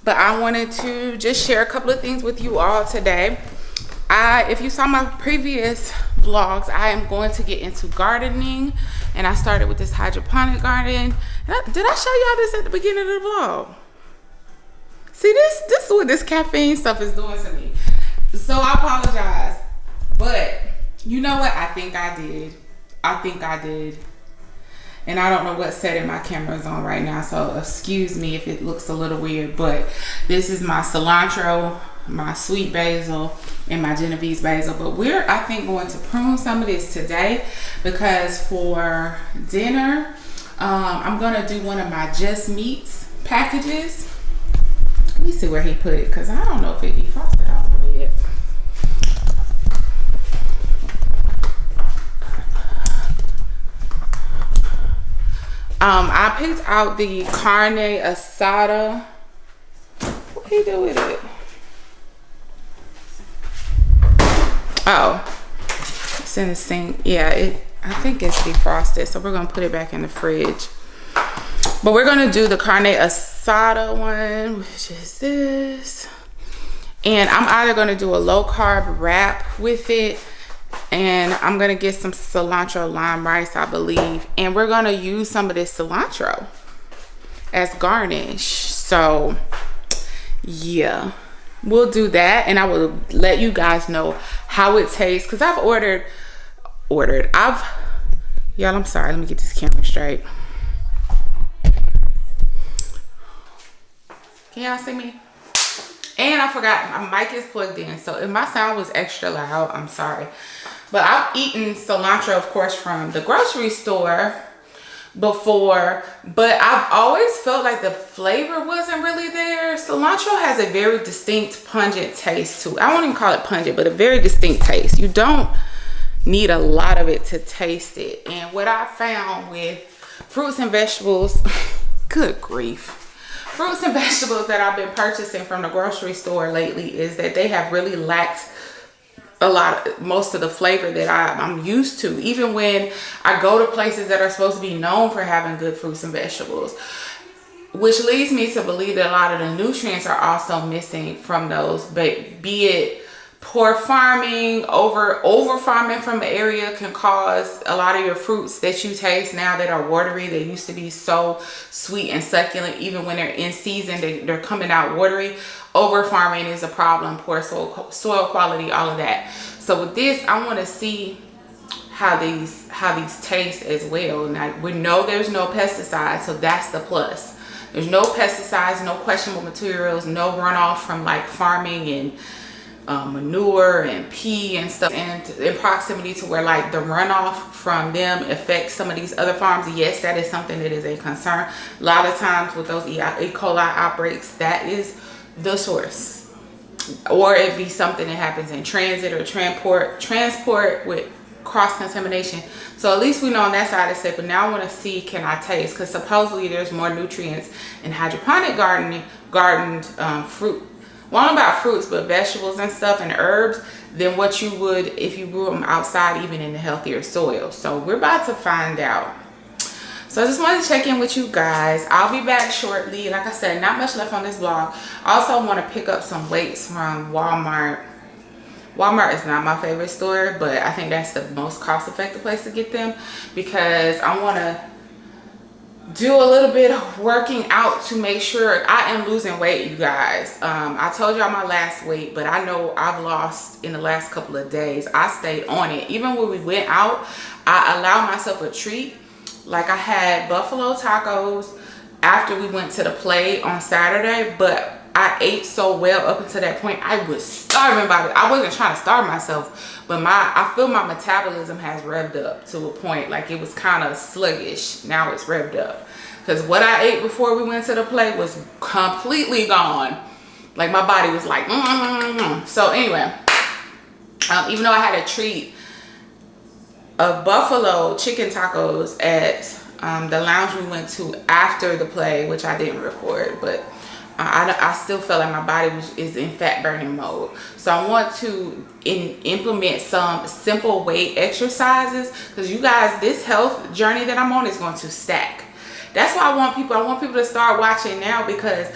But I wanted to just share a couple of things with you all today. If you saw my previous vlogs, I am going to get into gardening. And I started with this hydroponic garden. Did I show y'all this at the beginning of the vlog? See, this is what this caffeine stuff is doing to me. So I apologize. But you know what? I think I did. And I don't know what setting my camera is on right now, so excuse me if it looks a little weird. But this is my cilantro, my sweet basil, and my Genovese basil. But we're, I think, going to prune some of this today, because for dinner, I'm gonna do one of my Just Meats packages. Let me see where he put it, because I don't know if it defrosted all the way yet. I picked out the carne asada he do with it? Oh, it's in the sink. Yeah, I think it's defrosted, so we're gonna put it back in the fridge. But we're gonna do the carne asada one, which is this. And I'm either gonna do a low carb wrap with it, and I'm gonna get some cilantro lime rice, I believe. And we're gonna use some of this cilantro as garnish. So yeah, we'll do that, and I will let you guys know how it tastes, because I've y'all, I'm sorry, let me get this camera straight. Can y'all see me? And I forgot my mic is plugged in, so if my sound was extra loud, I'm sorry. But I've eaten cilantro, of course, from the grocery store before, but I've always felt like the flavor wasn't really there. Cilantro has a very distinct pungent taste to it. I won't even call it pungent, but a very distinct taste. You don't need a lot of it to taste it. And what I found with fruits and vegetables, good grief, fruits and vegetables that I've been purchasing from the grocery store lately is that they have really lacked most of the flavor that I'm used to, even when I go to places that are supposed to be known for having good fruits and vegetables, which leads me to believe that a lot of the nutrients are also missing from those. But be it poor farming, over farming from the area can cause a lot of your fruits that you taste now that are watery. They used to be so sweet and succulent. Even when they're in season, they're coming out watery. Over farming is a problem. Poor soil quality, all of that. So with this, I want to see how these taste as well. Now we know there's no pesticides, so that's the plus. There's no pesticides, no questionable materials, no runoff from like farming and manure and pee and stuff, and in proximity to where like the runoff from them affects some of these other farms. Yes, that is something that is a concern. A lot of times with those E. coli outbreaks, that is the source, or it be something that happens in transit or transport with cross contamination. So at least we know on that side it's safe. But now I want to see, can I taste, because supposedly there's more nutrients in hydroponic gardened fruit. Well, not about fruits, but vegetables and stuff and herbs than what you would if you grew them outside, even in the healthier soil. So we're about to find out. So I just wanted to check in with you guys. I'll be back shortly. Like I said, not much left on this vlog. I also want to pick up some weights from Walmart. Walmart is not my favorite store, but I think that's the most cost-effective place to get them, because I want to do a little bit of working out to make sure I am losing weight, you guys. I told y'all my last weight, but I know I've lost in the last couple of days. I stayed on it. Even when we went out, I allowed myself a treat. Like I had buffalo tacos after we went to the play on Saturday, but I ate so well up until that point. I was starving by it. I wasn't trying to starve myself, but I feel my metabolism has revved up to a point. Like it was kind of sluggish. Now it's revved up, because what I ate before we went to the play was completely gone. Like my body was like, So anyway, even though I had a treat of buffalo chicken tacos at the lounge we went to after the play, which I didn't record, but I still felt like my body is in fat burning mode. So I want to implement some simple weight exercises, because you guys, this health journey that I'm on is going to stack. That's why I want people to start watching now, because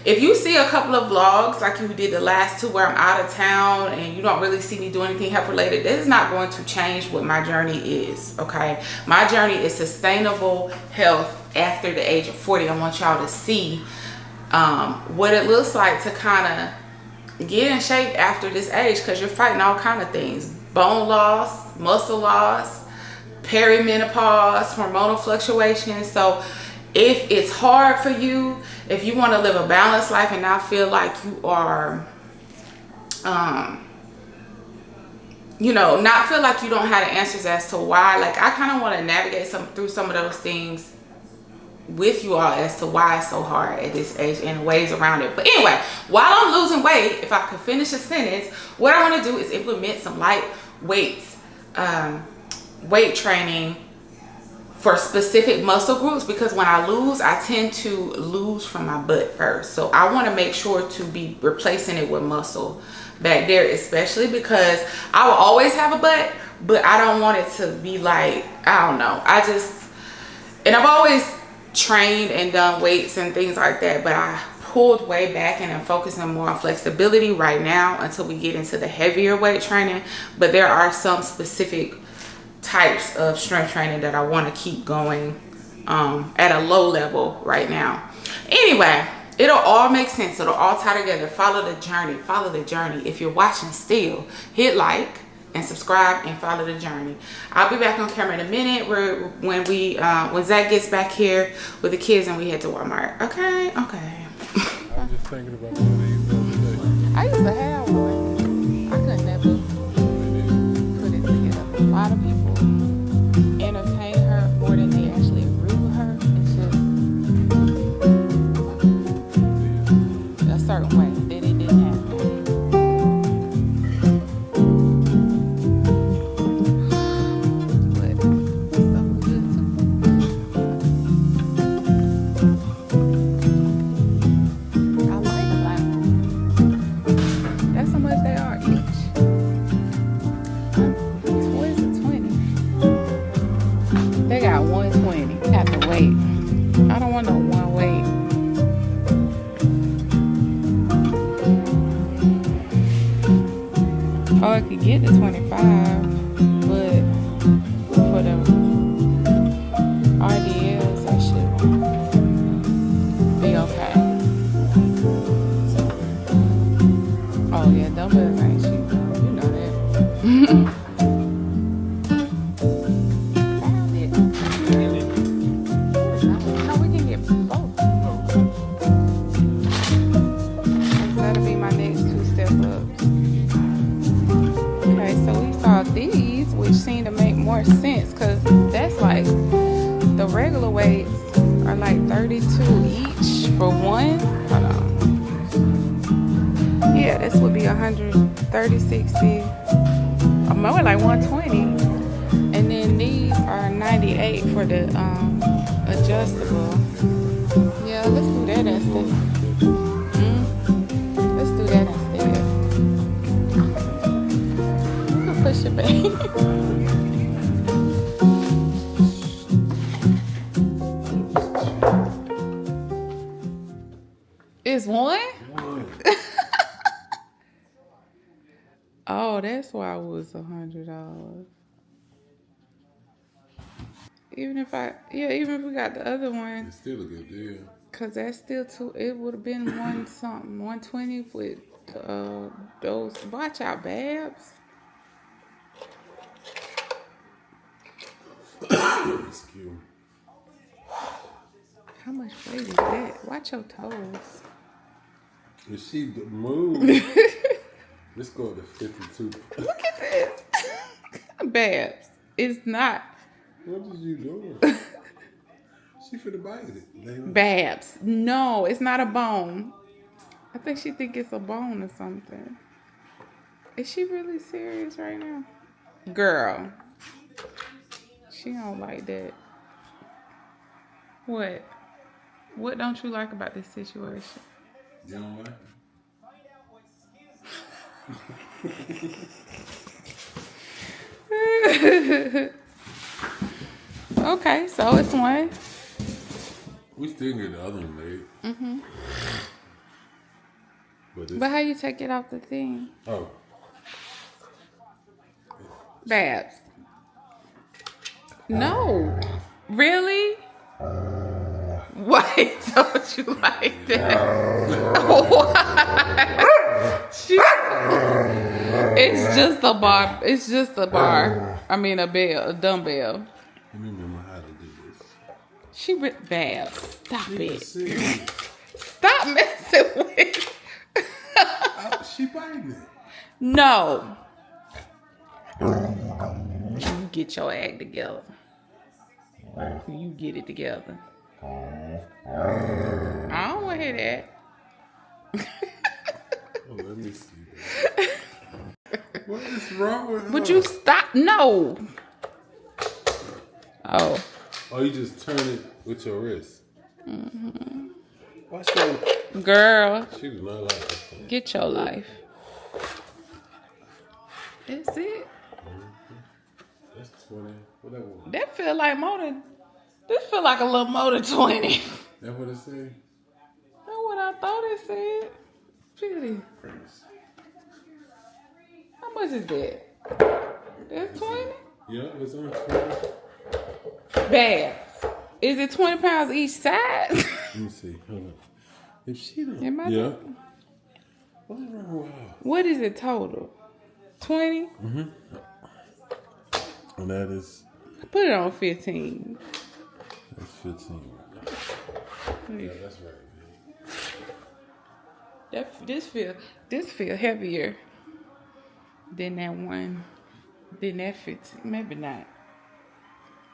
if you see a couple of vlogs like you did the last two where I'm out of town and you don't really see me do anything health related, this is not going to change what my journey is. Okay, my journey is sustainable health after the age of 40. I want y'all to see what it looks like to kind of get in shape after this age, because you're fighting all kind of things: bone loss, muscle loss, perimenopause, hormonal fluctuations. So if it's hard for you, if you want to live a balanced life and not feel like you are not feel like you don't have the answers as to why, like I kind of want to navigate through some of those things with you all as to why it's so hard at this age and ways around it. But anyway, while I'm losing weight, if I could finish a sentence, what I want to do is implement some light weights, weight training for specific muscle groups, because when I lose, I tend to lose from my butt first. So I want to make sure to be replacing it with muscle back there, especially because I will always have a butt, but I don't want it to be like, I don't know. And I've always trained and done weights and things like that, but I pulled way back and I'm focusing more on flexibility right now until we get into the heavier weight training. But there are some specific types of strength training that I want to keep going at a low level right now. Anyway, it'll all make sense. It'll all tie together. Follow the journey. Follow the journey. If you're watching still, hit like and subscribe and follow the journey. I'll be back on camera in a minute when Zach gets back here with the kids and we head to Walmart. Okay. I was just thinking about one of these the other day. I used to have one. I could never put it together. A lot of people entertain her more than they actually agree with her. It's just a certain way that it didn't happen. But stuff was good too. I like the black one. That's how much they are each. What is it, 20? They got 120. Have to wait. I don't want no one weight. Or I could get the 25, but for the RDLs, I should be okay. Oh yeah, dumbbells ain't cheap though. You know that. Found it. No, we can get both. That'll be my next 2 step ups. Okay, so we saw these, which seem to make more sense because that's like the regular weights are like 32 each for one. Hold on. Yeah, this would be 130, 60, or more like 120. And then these are 98 for the adjustable. Yeah, let's do that instead. Let's do that instead. You can push it back. It's one? Oh, that's why it was $100. Even if we got the other one, It's still a good deal. cause that's still too. It would have been 120 with those. Watch out, Babs. It's cute. How much weight is that? Watch your toes. If she move, let's go up to 52. Look at this. Babs. It's not. What did you do? She finna bite it. Babs. No, it's not a bone. I think she think it's a bone or something. Is she really serious right now? Girl. She don't like that. What? What don't you like about this situation? You don't like it? Okay, so it's one. We still get the other one made. Mm-hmm. But how you take it off the thing? Oh. Babs. No. Really? Why don't you like that? Why? It's just a bar. It's just a bar. I mean a dumbbell. Let me remember how to do this. Babs. Stop it. Stop messing with it. She biting it. No. You get your act together. You get it together. I don't want to hear that. Oh, let me see that. What is wrong with her? Would you stop? No. Oh. Oh, you just turn it with your wrist. Mm-hmm. Why she? Girl, She do not like that. get your life. That's it. That's 20. Whatever. That feel like more than. This feel like a little more than 20. That's what it say. That's what I thought it said. Pretty. How much is that? That's 20? Yeah, it's on 20. Bad. Is it 20 pounds each side? Let me see. Hold on. If she don't. Yeah. What's wrong with her? What is it total? 20? Mm-hmm. And that is. Put it on 15. That's 15. Yeah, that's right. This feel heavier than that one. Than that 15. Maybe not.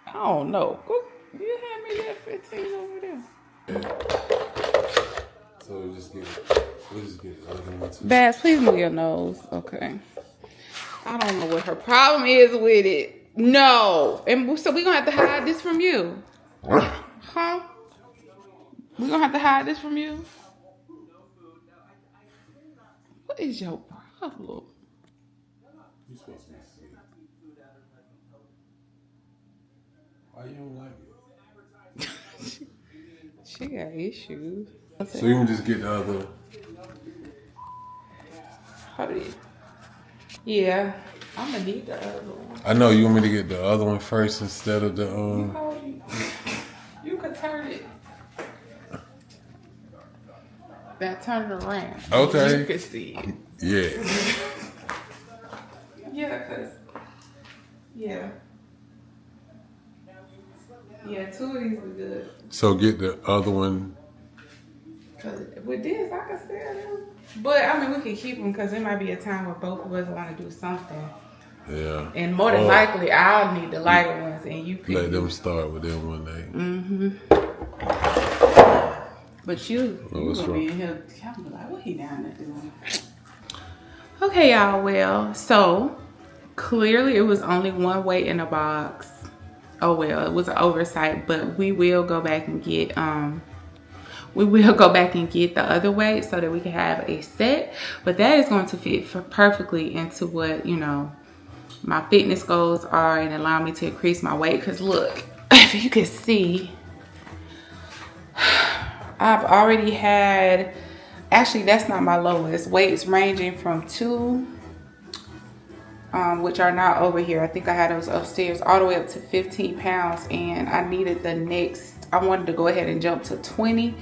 I don't know. You hand me that 15 over there. So we'll just get the other one too. Bass, please move your nose. Okay. I don't know what her problem is with it. No. And so we're going to have to hide this from you. Huh? We're going to have to hide this from you? What is your problem? You're supposed to be asleep. Why you don't like it? She got issues. So you can just get the other. Yeah. I'm going to need the other one. I know you want me to get the other one first instead of the You could turn it. That turn it around. Okay. You can see it. Yeah. Yeah, cause yeah, 2 of these were good. So get the other one. Cause with this, I can sell them. But I mean, we can keep them because there might be a time where both of us want to do something. Yeah. And more than likely, I'll need the lighter ones, and you can let them start with them one day. Mm-hmm. But you gonna be in here, I'm like, what he down there doing? Okay, y'all. Well, so clearly it was only one weight in the box. Oh well, it was an oversight, but we will go back and get the other weight so that we can have a set. But that is going to fit perfectly into what, you know, my fitness goals are and allow me to increase my weight. Because look, if you can see, I've already had, actually that's not my lowest, weights ranging from 2, which are not over here. I think I had those upstairs, all the way up to 15 pounds. And I needed the next, I wanted to go ahead and jump to 20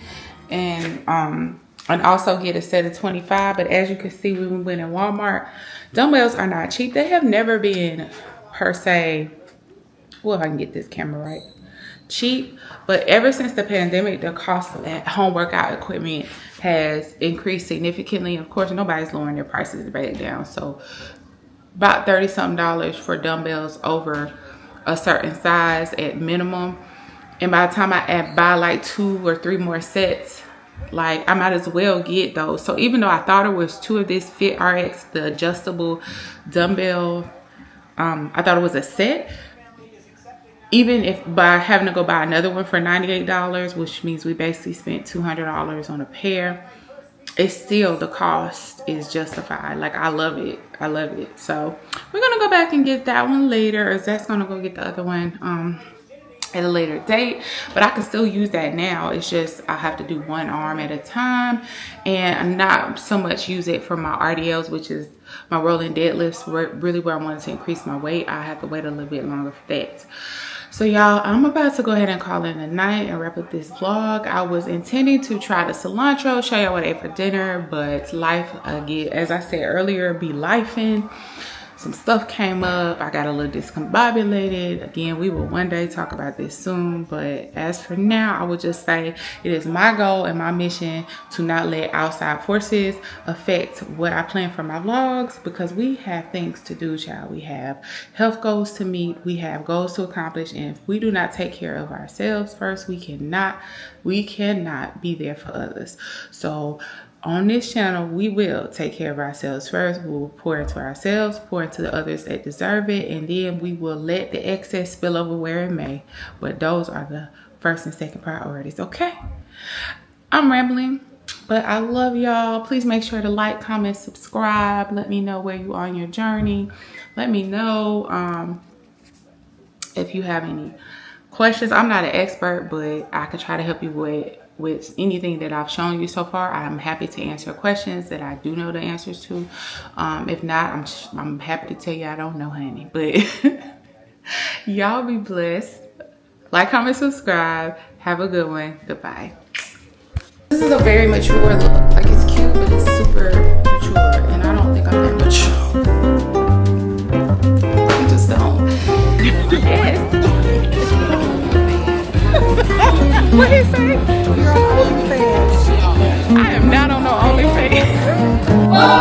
and also get a set of 25. But as you can see, when we went in Walmart, dumbbells are not cheap. They have never been per se, well, if I can get this camera right, cheap. But ever since the pandemic, the cost of that home workout equipment has increased significantly. Of course, nobody's lowering their prices back down. So about $30-something for dumbbells over a certain size at minimum. And by the time I buy like 2 or 3 more sets, like I might as well get those. So even though I thought it was 2 of this Fit RX, the adjustable dumbbell, I thought it was a set. Even if by having to go buy another one for $98, which means we basically spent $200 on a pair, it's still, the cost is justified. Like I love it. I love it. So we're gonna go back and get that one later, or Zach's gonna go get the other one at a later date. But I can still use that now. It's just I have to do one arm at a time and not so much use it for my RDLs, which is my rolling deadlifts, really where I wanted to increase my weight. I have to wait a little bit longer for that. So y'all, I'm about to go ahead and call it a night and wrap up this vlog. I was intending to try the cilantro, show y'all what I ate for dinner, but life, again, as I said earlier, be lifing. Some stuff came up. I got a little discombobulated. Again, we will one day talk about this soon, but as for now, I would just say it is my goal and my mission to not let outside forces affect what I plan for my vlogs, because we have things to do, child. We have health goals to meet. We have goals to accomplish, and if we do not take care of ourselves first, we cannot be there for others. So on this channel, we will take care of ourselves first. We will pour into ourselves, pour into the others that deserve it, and then we will let the excess spill over where it may. But those are the first and second priorities, okay? I'm rambling, but I love y'all. Please make sure to like, comment, subscribe. Let me know where you are on your journey. Let me know if you have any questions. I'm not an expert, but I could try to help you with anything that I've shown you so far. I'm happy to answer questions that I do know the answers to. If not, I'm happy to tell you I don't know, honey. But y'all be blessed. Like, comment, subscribe. Have a good one. Goodbye. This is a very mature look. Like, it's cute, but it's super mature, and I don't think I'm that mature. I just don't. Yes. What he say? You're on OnlyFans. I am not on no OnlyFans. Oh,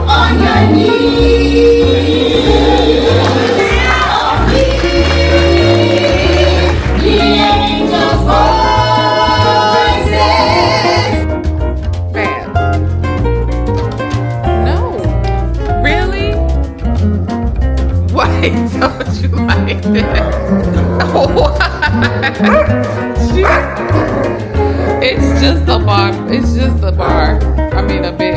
on your knees. The angels' voices. Fab. No. Really? Why told you like that? Why? It's just a bar. It's just a bar. I mean, a bit.